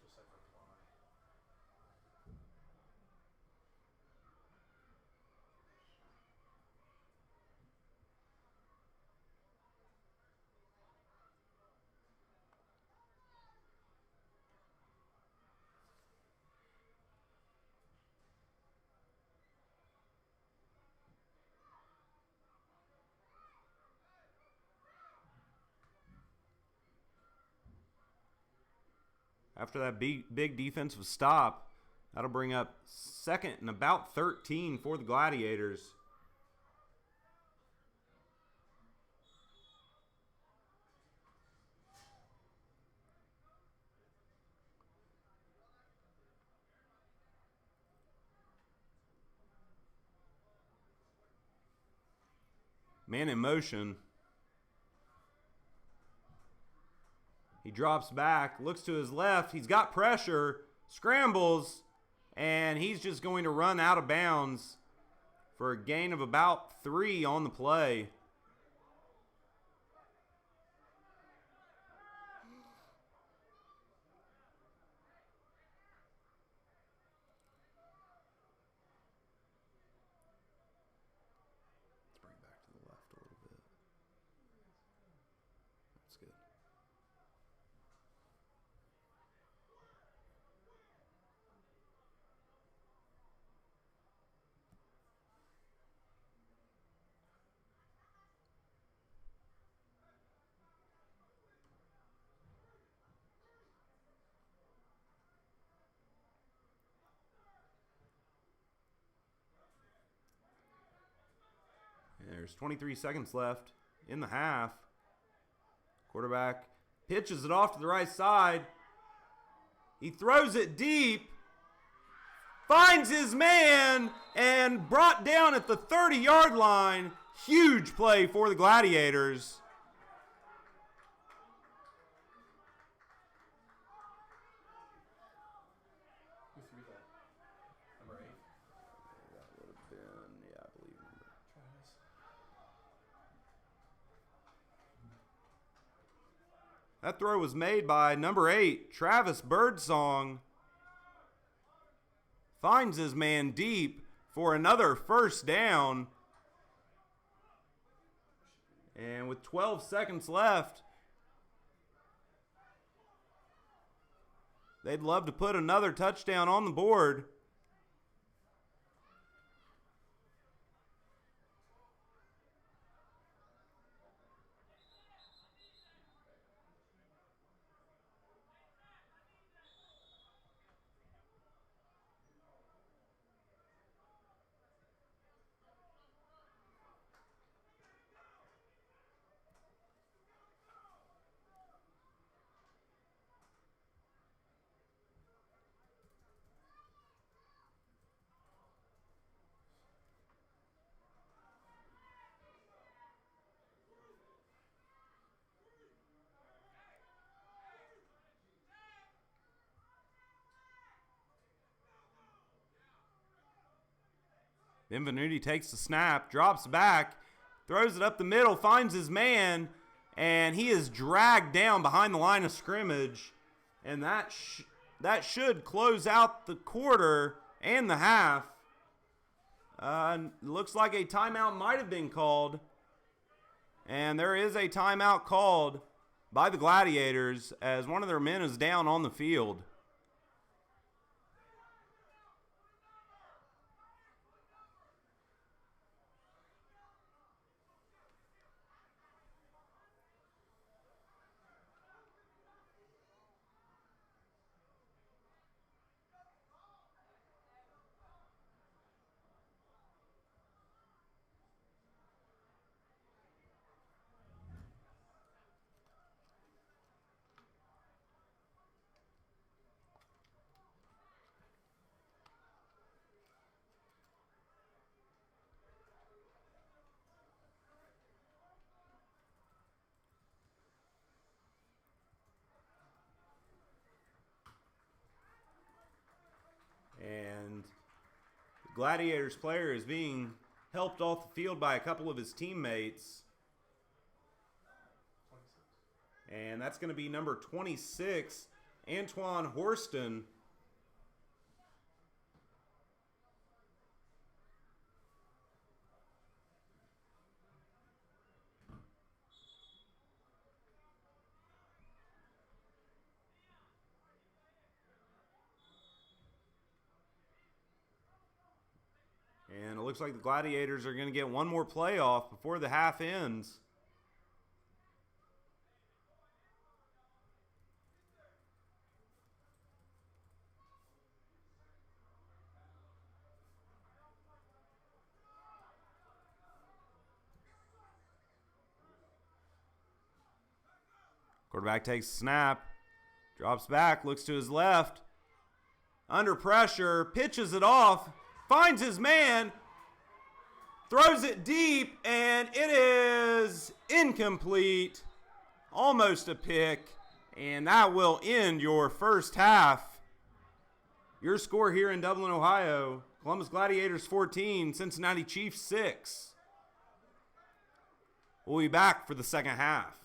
[SPEAKER 2] Just like reply.
[SPEAKER 1] After that big defensive stop, that'll bring up second and about 13 for the Gladiators. Man in motion. He drops back, looks to his left. He's got pressure, scrambles, and he's just going to run out of bounds for a gain of about 3 on the play. Let's bring it back to the left a little bit. That's good. There's 23 seconds left in the half. Quarterback pitches it off to the right side. He throws it deep, finds his man, and brought down at the 30-yard line. Huge play for the Gladiators.
[SPEAKER 2] Who threw that? Number 8?
[SPEAKER 1] That would have been, yeah, I believe.
[SPEAKER 2] Travis.
[SPEAKER 1] That throw was made by number 8, Travis Birdsong. Finds his man deep for another first down. And with 12 seconds left, they'd love to put another touchdown on the board. Benvenuti takes the snap, drops back, throws it up the middle, finds his man, and he is dragged down behind the line of scrimmage. And that should close out the quarter and the half. Looks like a timeout might have been called. And there is a timeout called by the Gladiators as one of their men is down on the field. And the Gladiators player is being helped off the field by a couple of his teammates.
[SPEAKER 2] 26.
[SPEAKER 1] And that's going to be number 26, Antoine Horston. And it looks like the Gladiators are going to get one more playoff before the half ends. Quarterback takes a snap, drops back, looks to his left. Under pressure, pitches it off, finds his man, throws it deep, and it is incomplete. Almost a pick, and that will end your first half. Your score here in Dublin, Ohio, Columbus Gladiators 14, Cincinnati Chiefs 6. We'll be back for the second half.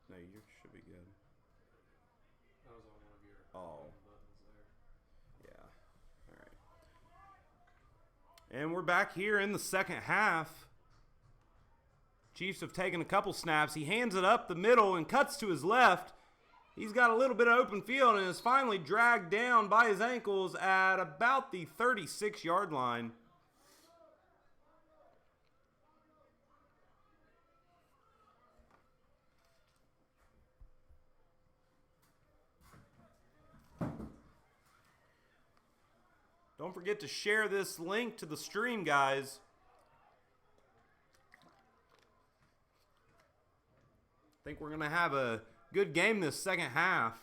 [SPEAKER 1] No, you should be good.
[SPEAKER 2] That was on one of your
[SPEAKER 1] Oh.
[SPEAKER 2] buttons there.
[SPEAKER 1] Yeah. All right. And we're back here in the second half. Chiefs have taken a couple snaps. He hands it up the middle and cuts to his left. He's got a little bit of open field and is finally dragged down by his ankles at about the 36-yard line. Don't forget to share this link to the stream, guys. I think we're going to have a good game this second half.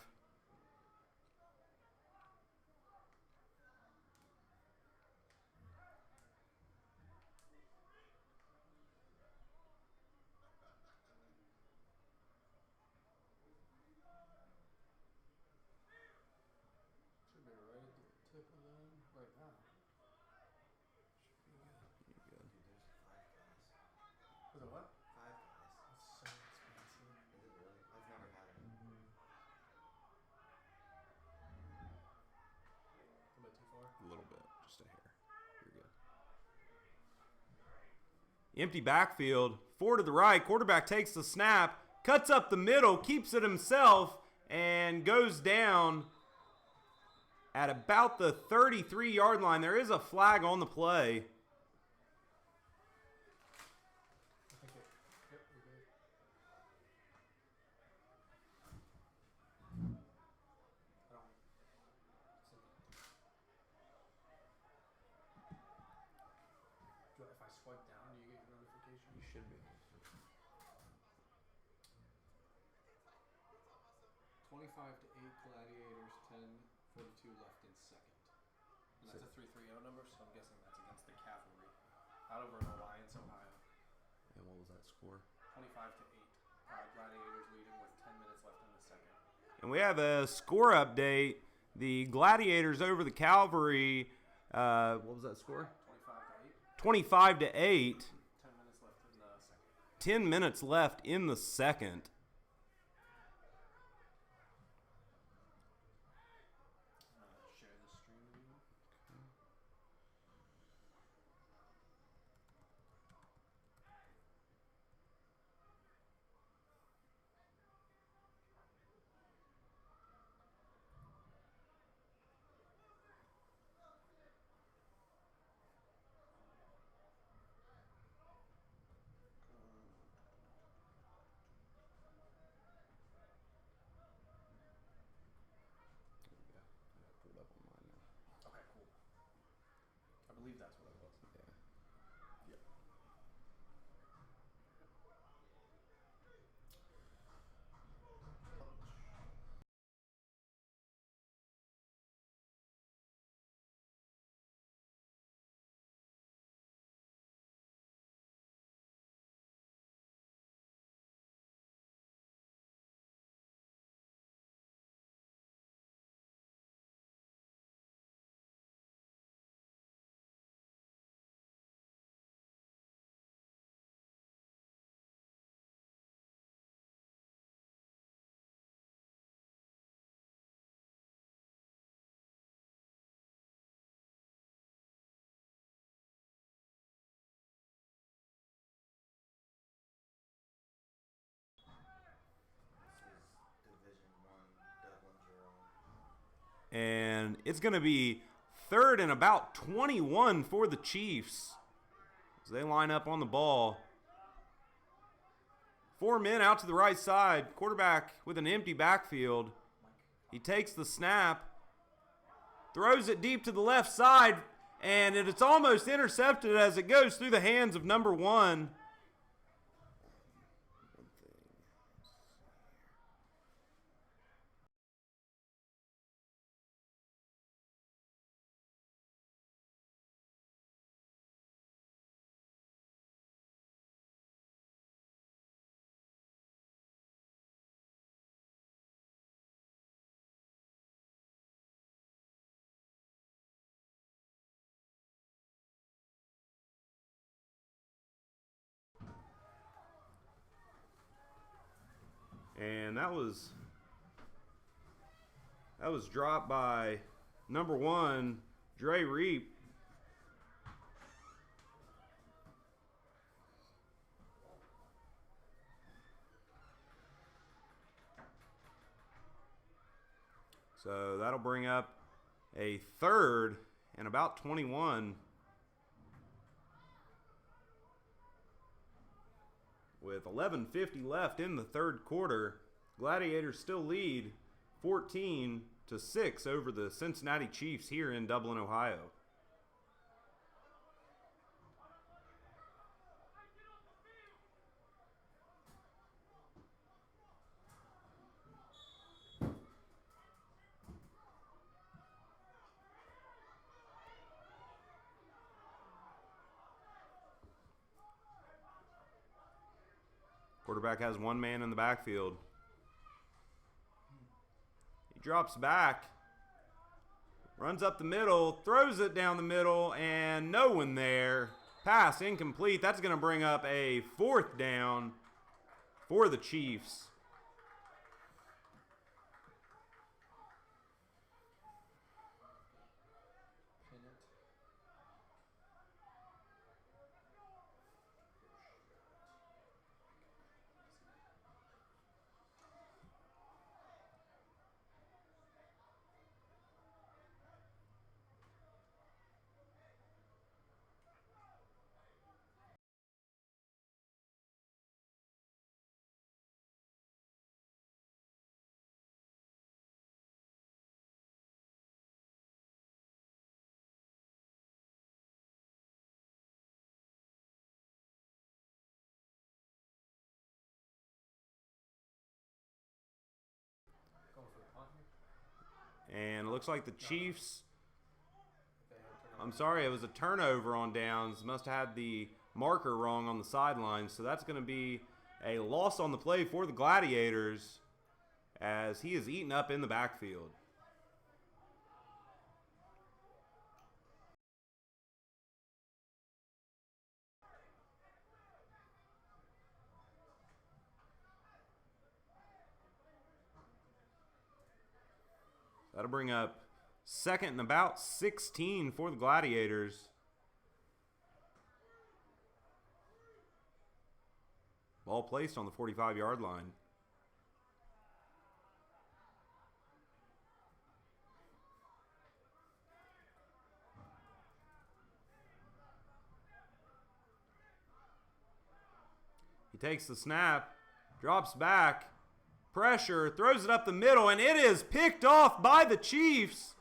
[SPEAKER 2] Should be right at the tip of them right now.
[SPEAKER 3] Dude, there's 5 guys.
[SPEAKER 2] Was it what?
[SPEAKER 3] 5 guys.
[SPEAKER 2] It's so expensive.
[SPEAKER 3] Is it really? I've never had it.
[SPEAKER 2] A bit too far.
[SPEAKER 1] A little bit, just a hair. You're good. Empty backfield, 4 to the right. Quarterback takes the snap, cuts up the middle, keeps it himself, and goes down at about the 33-yard line. There is a flag on the play.
[SPEAKER 2] I think it. Yep, we did. I don't. If I swipe down, do you get your notification?
[SPEAKER 1] You should be.
[SPEAKER 2] 25 to 8 Gladiators, 10:42 left in second. And that's a 3-3-0 number, so I'm guessing that's against the Cavalry. Out over in Alliance, Ohio.
[SPEAKER 1] And what was that score?
[SPEAKER 2] 25 to 8. Gladiators leading with 10 minutes left in the second.
[SPEAKER 1] And we have a score update. The Gladiators over the Cavalry. What was that score?
[SPEAKER 2] 25 to 8.
[SPEAKER 1] 25 to 8.
[SPEAKER 2] 10 minutes left in the second.
[SPEAKER 1] 10 minutes left in the second.
[SPEAKER 2] Share the stream with you. Okay, cool. I believe that's what it was.
[SPEAKER 3] This is Division 1 Dublin Jerome.
[SPEAKER 1] And it's going to be 3rd and about 21 for the Chiefs as they line up on the ball. 4 men out to the right side. Quarterback with an empty backfield. He takes the snap, throws it deep to the left side, and it's almost intercepted as it goes through the hands of number 1. And that was dropped by number 1, Dre Reap. So that'll bring up a third and about 21. With 11:50 left in the third quarter, Gladiators still lead 14-6 over the Cincinnati Chiefs here in Dublin, Ohio. Quarterback has one man in the backfield. He drops back, runs up the middle, throws it down the middle, and no one there. Pass incomplete. That's going to bring up a fourth down for the Chiefs.
[SPEAKER 2] Going for the punt here.
[SPEAKER 1] And it looks like the Chiefs, I'm sorry, it was a turnover on downs. Must have had the marker wrong on the sideline. So that's going to be a loss on the play for the Gladiators as he is eaten up in the backfield. That'll bring up second and about 16 for the Gladiators. Ball placed on the 45-yard line. He takes the snap, drops back, pressure, throws it up the middle, and it is picked off by the Chiefs.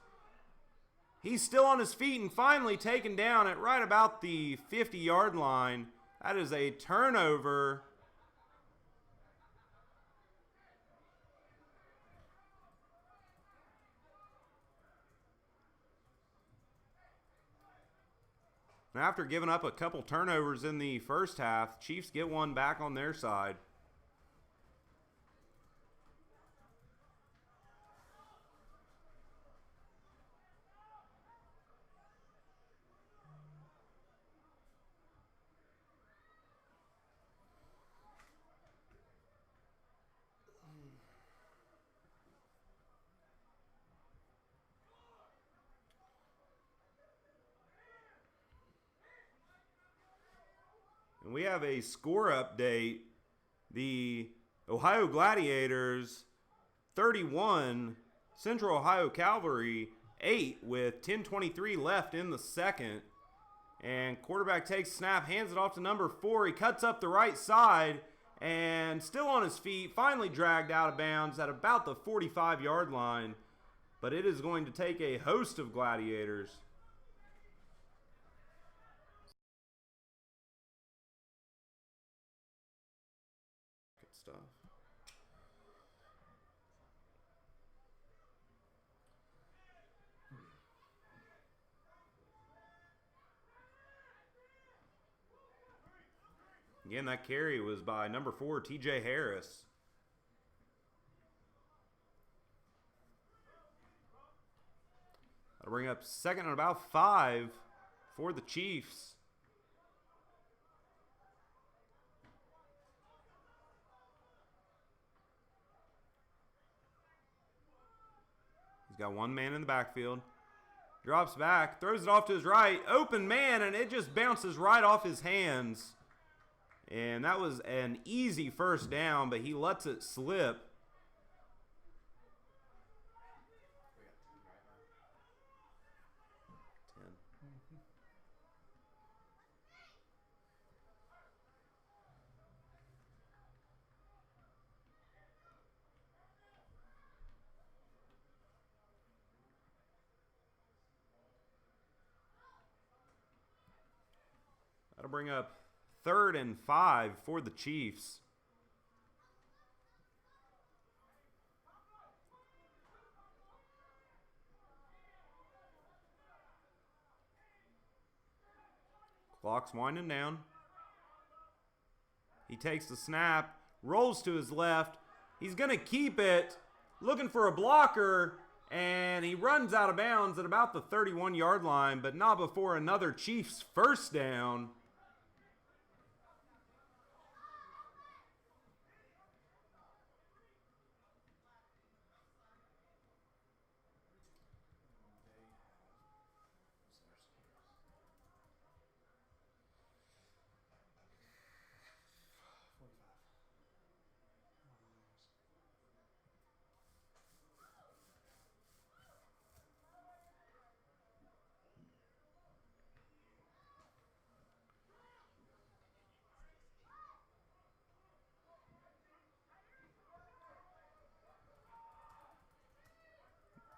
[SPEAKER 1] He's still on his feet and finally taken down at right about the 50-yard line. That is a turnover. And after giving up a couple turnovers in the first half, Chiefs get one back on their side. And we have a score update. The Ohio Gladiators 31, Central Ohio Cavalry 8 with 10:23 left in the second. And quarterback takes snap, hands it off to number 4. He cuts up the right side and still on his feet, finally dragged out of bounds at about the 45-yard line. But it is going to take a host of Gladiators. Stuff. Again, that carry was by number 4, TJ Harris. That'll bring up second and about 5 for the Chiefs. He's got one man in the backfield. Drops back, throws it off to his right. Open man, and it just bounces right off his hands. And that was an easy first down, but he lets it slip.
[SPEAKER 2] We got 2 right now.
[SPEAKER 1] 10. That'll bring up 3rd and 5 for the Chiefs. Clock's winding down. He takes the snap, rolls to his left. He's going to keep it, looking for a blocker, and he runs out of bounds at about the 31-yard line, but not before another Chiefs first down.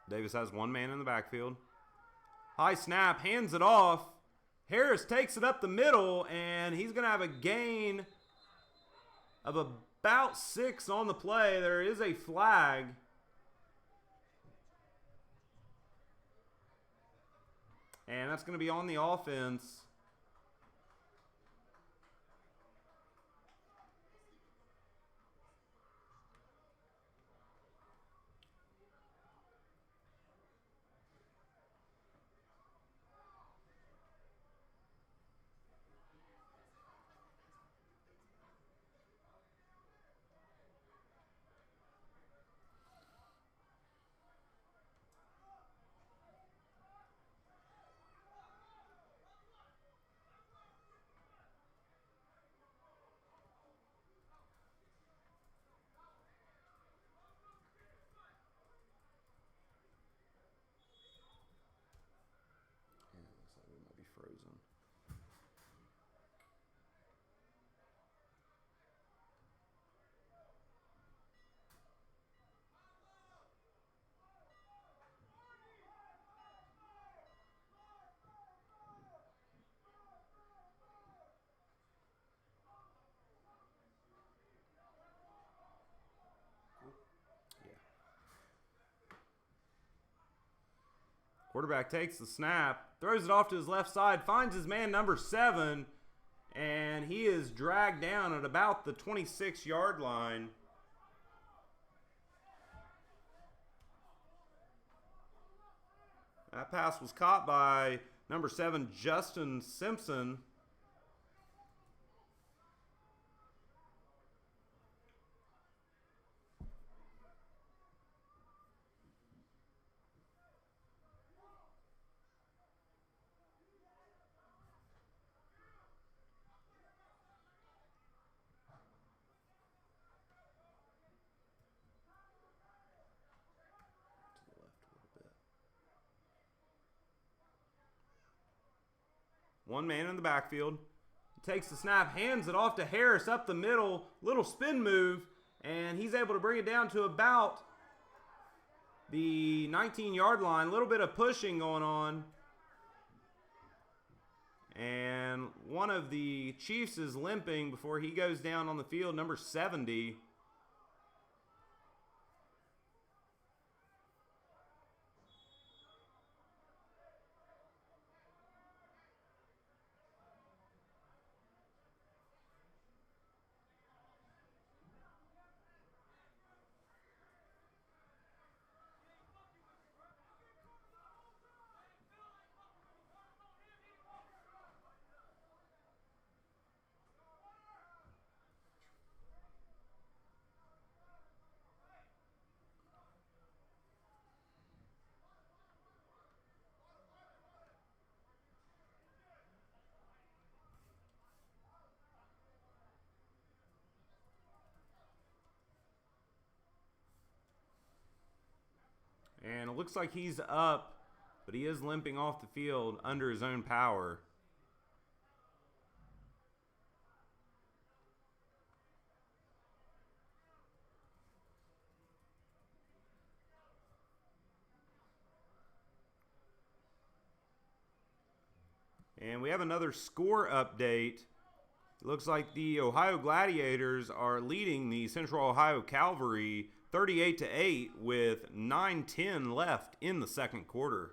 [SPEAKER 1] Davis has one man in the backfield. High snap, hands it off. Harris takes it up the middle, and he's going to have a gain of about 6 on the play. There is a flag. And that's going to be on the offense. Frozen. Yeah. Quarterback takes the snap, throws it off to his left side, finds his man number 7, and he is dragged down at about the 26-yard line. That pass was caught by number 7, Justin Simpson. One man in the backfield. He takes the snap, hands it off to Harris up the middle. Little spin move, and he's able to bring it down to about the 19-yard line. A little bit of pushing going on. And one of the Chiefs is limping before he goes down on the field, number 70. And it looks like he's up, but he is limping off the field under his own power. And we have another score update. It looks like the Ohio Gladiators are leading the Central Ohio Cavalry 38-8 with 9:10 left in the second quarter.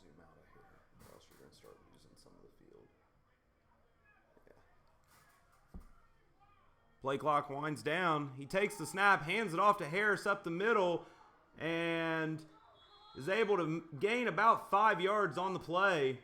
[SPEAKER 1] Zoom out of here, or else you're going to start losing some of the field. Yeah. Play clock winds down. He takes the snap, hands it off to Harris up the middle, and is able to gain about 5 yards on the play.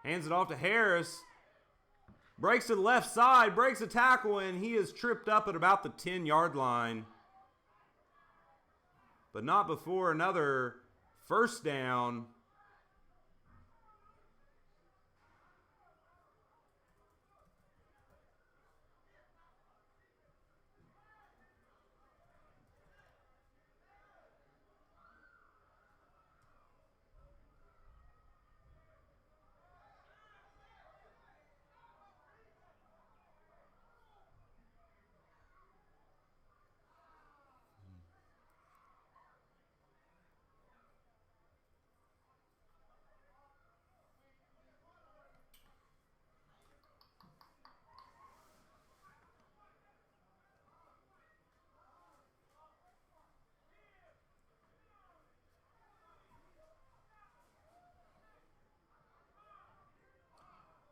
[SPEAKER 1] Hands it off to Harris. Breaks to the left side, breaks a tackle, and he is tripped up at about the 10-yard line. But not before another first down.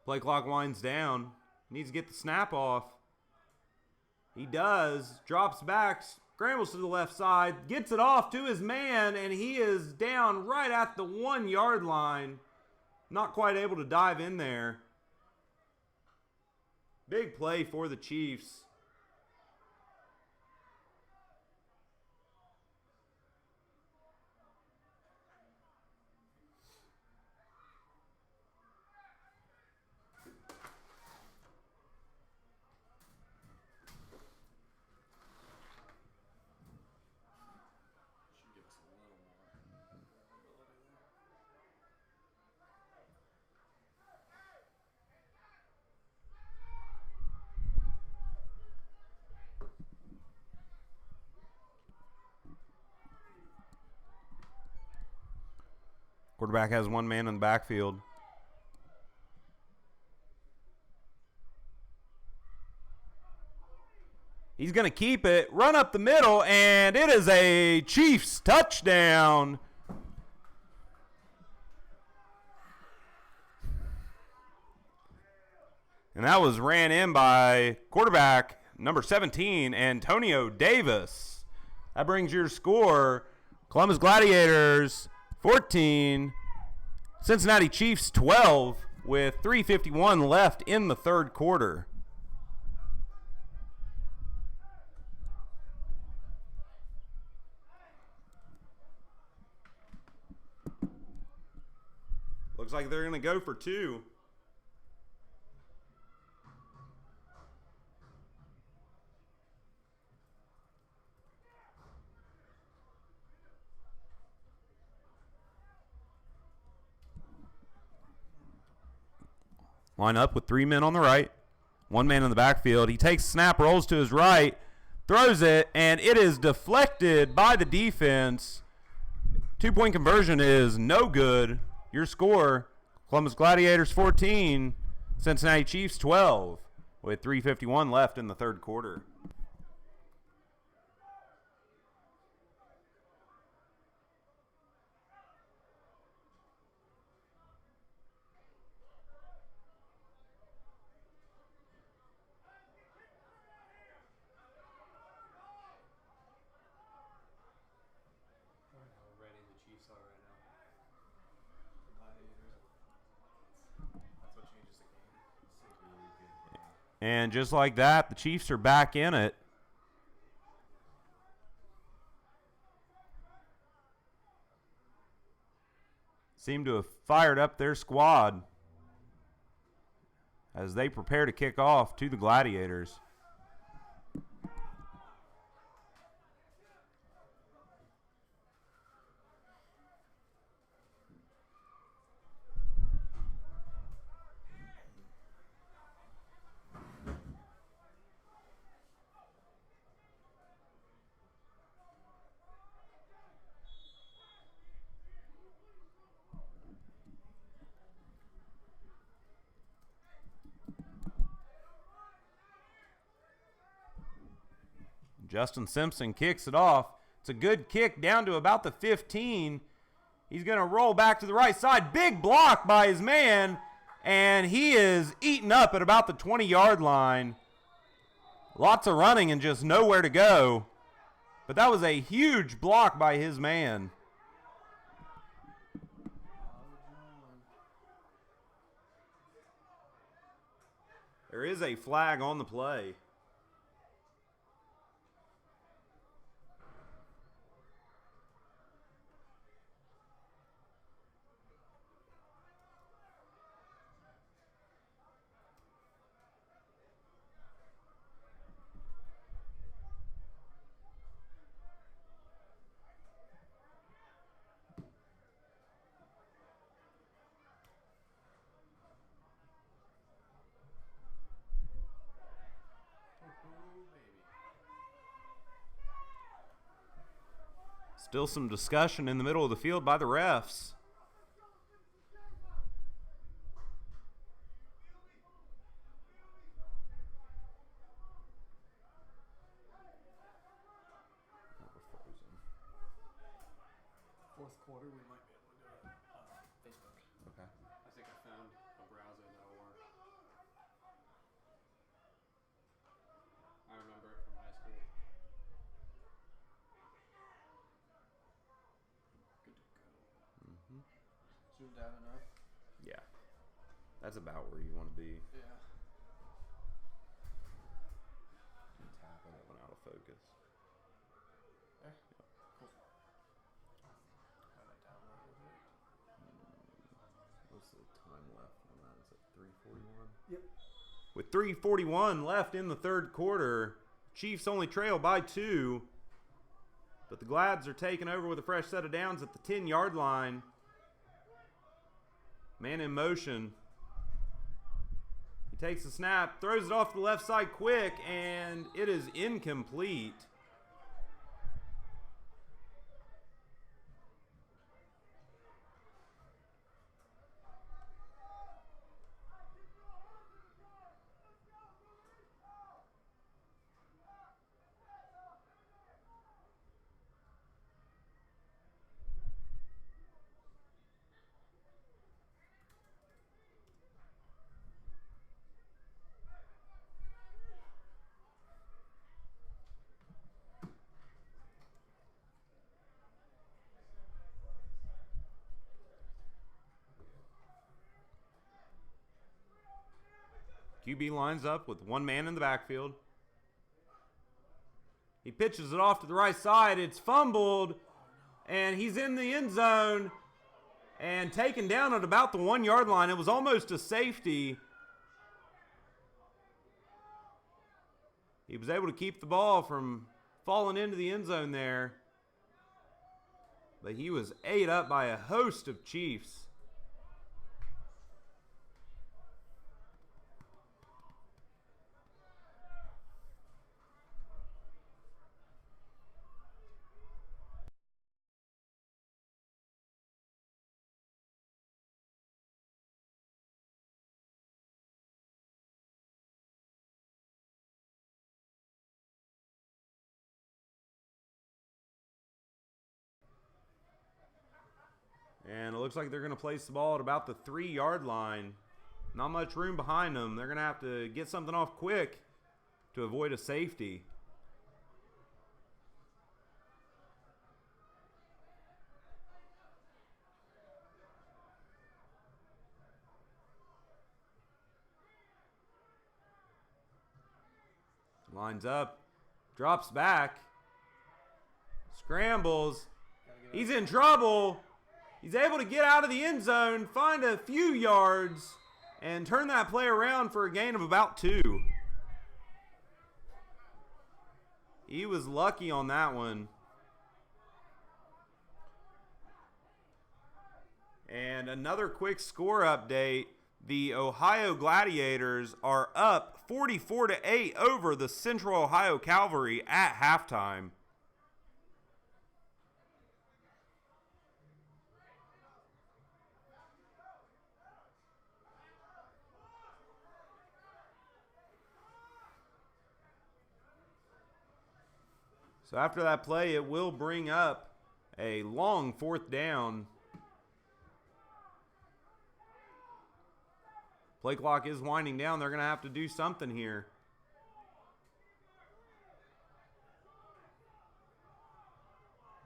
[SPEAKER 1] Play clock winds down. Needs to get the snap off. He does. Drops back. Scrambles to the left side. Gets it off to his man. And he is down right at the 1-yard line. Not quite able to dive in there. Big play for the Chiefs. Quarterback has one man in the backfield. He's going to keep it, run up the middle, and it is a Chiefs touchdown. And that was ran in by quarterback number 17, Antonio Davis. That brings your score, Columbus Gladiators 14, Cincinnati Chiefs 12, with 3:51 left in the third quarter. Looks like they're going to go for two. Line up with three men on the right, one man in the backfield. He takes snap, rolls to his right, throws it, and it is deflected by the defense. 2-point conversion is no good. Your score, Columbus Gladiators 14, Cincinnati Chiefs 12, with 3:51 left in the third quarter.
[SPEAKER 2] How ready the Chiefs are right now. The Gladiators. That's what changes the game.
[SPEAKER 3] It's a really good game.
[SPEAKER 1] And just like that, the Chiefs are back in it. Seem to have fired up their squad as they prepare to kick off to the Gladiators. Justin Simpson kicks it off. It's a good kick down to about the 15. He's going to roll back to the right side. Big block by his man, and he is eaten up at about the 20-yard line. Lots of running and just nowhere to go. But that was a huge block by his man. There is a flag on the play. Still some discussion in the middle of the field by the refs.
[SPEAKER 2] Fourth quarter, we might be able to do it. Facebook.
[SPEAKER 1] Okay.
[SPEAKER 2] I think I found a browser that'll work. I remember it from high school. Good to go.
[SPEAKER 1] Mm-hmm.
[SPEAKER 2] Zoomed out enough?
[SPEAKER 1] Yeah. That's about where you want to be.
[SPEAKER 2] Yeah.
[SPEAKER 1] Tapping it went out of focus.
[SPEAKER 2] There? Cool. How did I download it?
[SPEAKER 1] What's the time left on that? Is it 3:41?
[SPEAKER 2] Yep.
[SPEAKER 1] With 3:41 left in the third quarter, Chiefs only trail by 2. But the Glads are taking over with a fresh set of downs at the 10-yard line. Man in motion. He takes the snap, throws it off to the left side quick, and it is incomplete. QB lines up with one man in the backfield. He pitches it off to the right side. It's fumbled, and he's in the end zone and taken down at about the 1-yard line. It was almost a safety. He was able to keep the ball from falling into the end zone there, but he was ate up by a host of Chiefs. And it looks like they're going to place the ball at about the 3-yard line. Not much room behind them. They're going to have to get something off quick to avoid a safety. Lines up, drops back, scrambles. He's in trouble. He's able to get out of the end zone, find a few yards, and turn that play around for a gain of about 2. He was lucky on that one. And another quick score update. The Ohio Gladiators are up 44-8 over the Central Ohio Cavalry at halftime. So after that play, it will bring up a long 4th down. Play clock is winding down. They're going to have to do something here.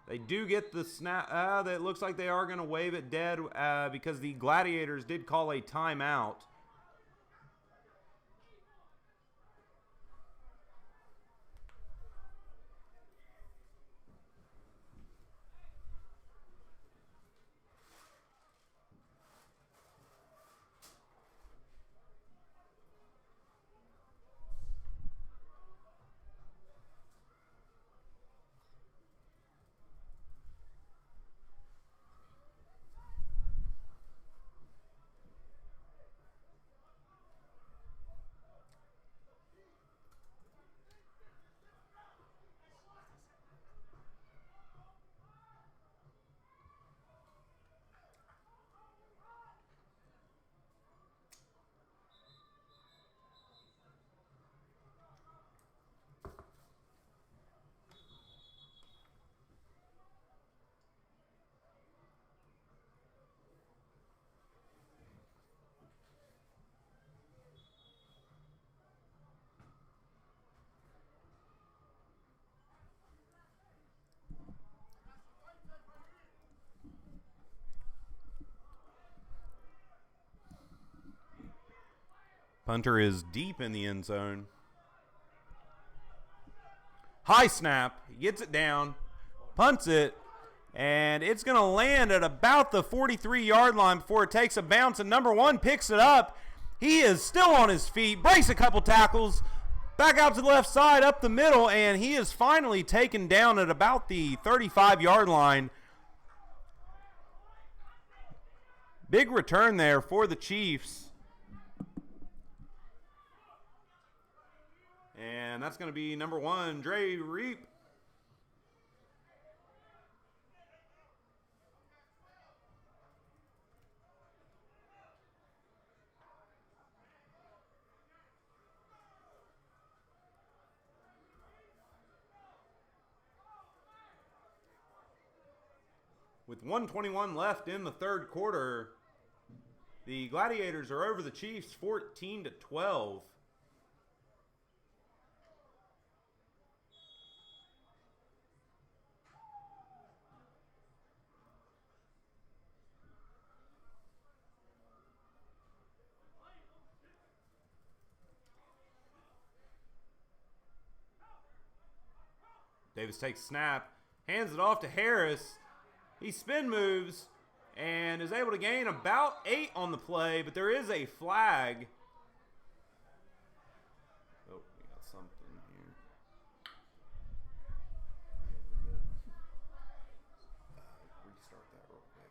[SPEAKER 1] They do get the snap. That looks like they are going to wave it dead because the Gladiators did call a timeout. Punter is deep in the end zone. High snap. He gets it down, punts it, and it's going to land at about the 43-yard line before it takes a bounce, and number 1 picks it up. He is still on his feet, breaks a couple tackles, back out to the left side, up the middle, and he is finally taken down at about the 35-yard line. Big return there for the Chiefs. And that's going to be number 1, Dre Reap. With 1:21 left in the 3rd quarter, the Gladiators are over the Chiefs 14-12. Davis takes snap, hands it off to Harris. He spin moves and is able to gain about 8 on the play, but there is a flag. Oh, we got something here. Restart that real quick.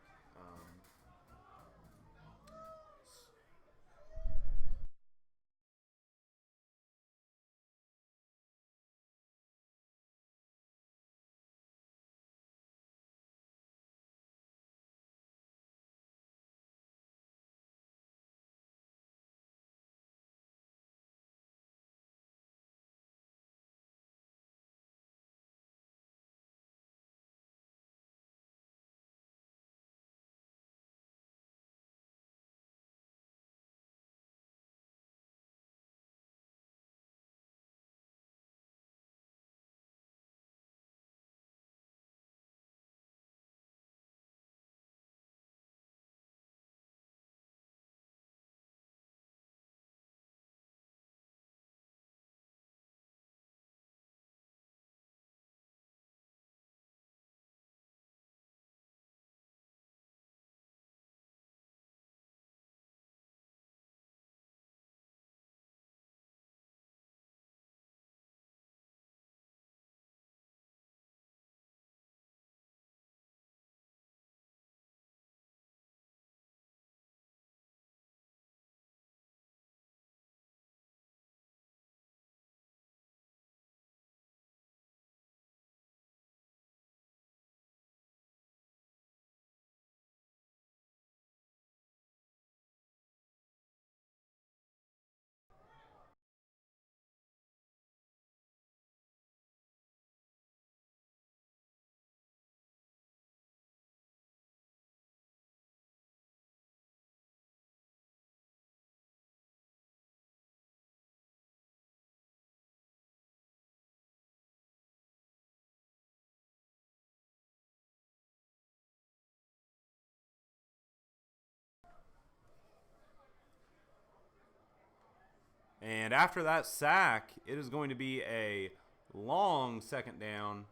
[SPEAKER 1] And after that sack, it is going to be a long second down.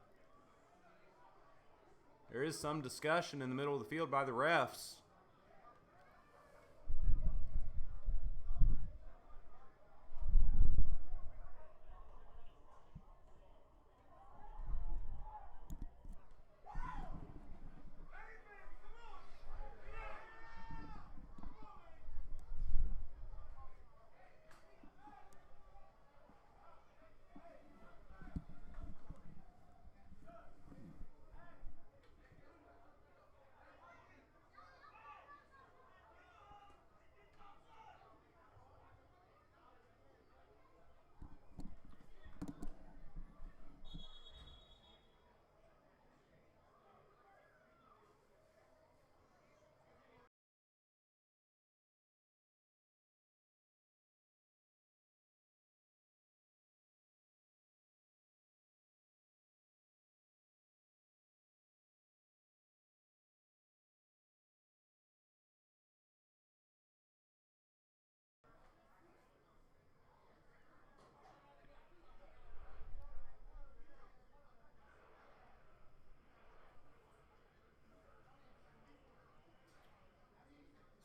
[SPEAKER 1] There is some discussion in the middle of the field by the refs.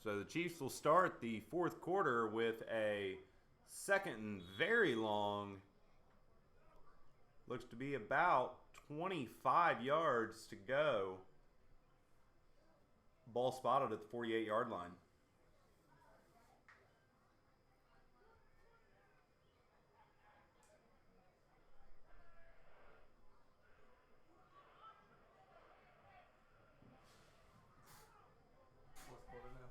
[SPEAKER 1] So the Chiefs will start the fourth quarter with a second and very long. Looks to be about 25 yards to go. Ball spotted at the 48-yard line.
[SPEAKER 2] Fourth quarter now.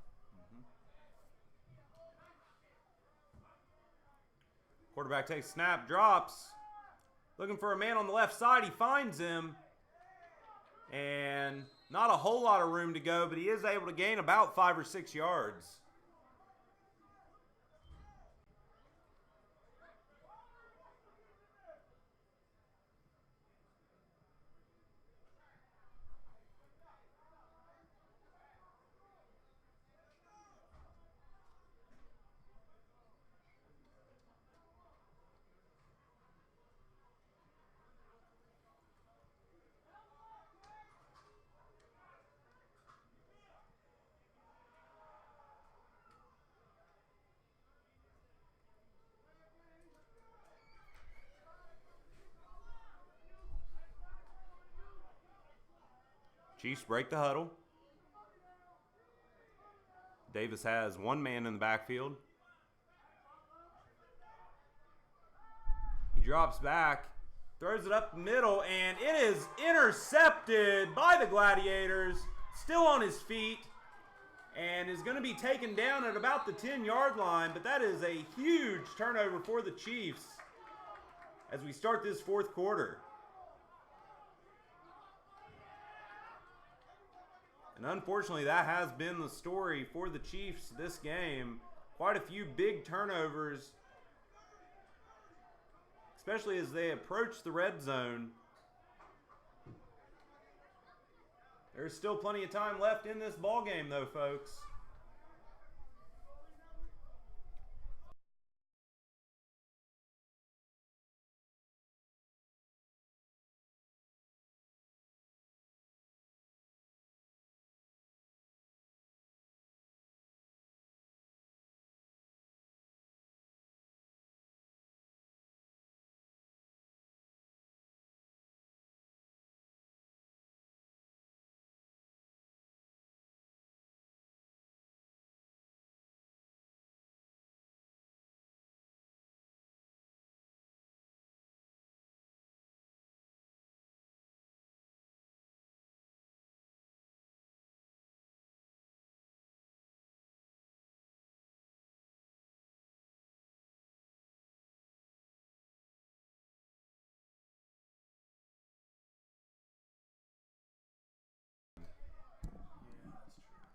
[SPEAKER 1] Quarterback takes snap, drops. Looking for a man on the left side. He finds him. And not a whole lot of room to go, but he is able to gain about 5 or 6 yards. Chiefs break the huddle. Davis has one man in the backfield. He drops back, throws it up the middle, and it is intercepted by the Gladiators. Still on his feet, and is going to be taken down at about the 10-yard line, but that is a huge turnover for the Chiefs as we start this fourth quarter. And unfortunately, that has been the story for the Chiefs this game. Quite a few big turnovers, especially as they approach the red zone. There's still plenty of time left in this ball game, though, folks.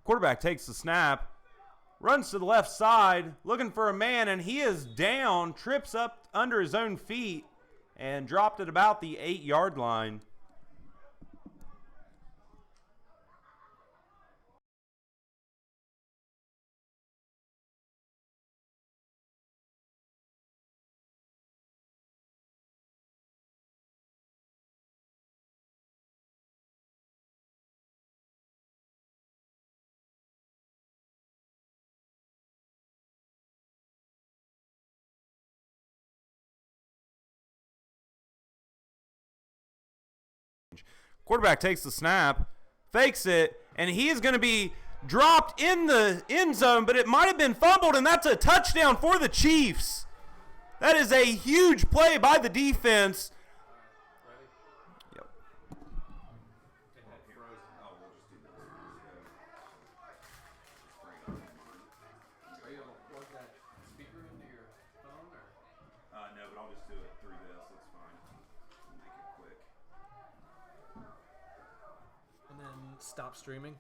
[SPEAKER 1] Quarterback takes the snap, runs to the left side, looking for a man, and he is down, trips up under his own feet, and dropped at about the 8-yard line. Quarterback takes the snap, fakes it, and he is going to be dropped in the end zone, but it might have been fumbled, and that's a touchdown for the Chiefs. That is a huge play by the defense.
[SPEAKER 2] Ready?
[SPEAKER 1] Yep.
[SPEAKER 2] Get that frozen.
[SPEAKER 4] Oh, we'll just do this.
[SPEAKER 2] Are you able to plug that speaker into your phone or?
[SPEAKER 4] No, but I'll just do it through this. That's fine. Make it quick.
[SPEAKER 2] And then stop streaming.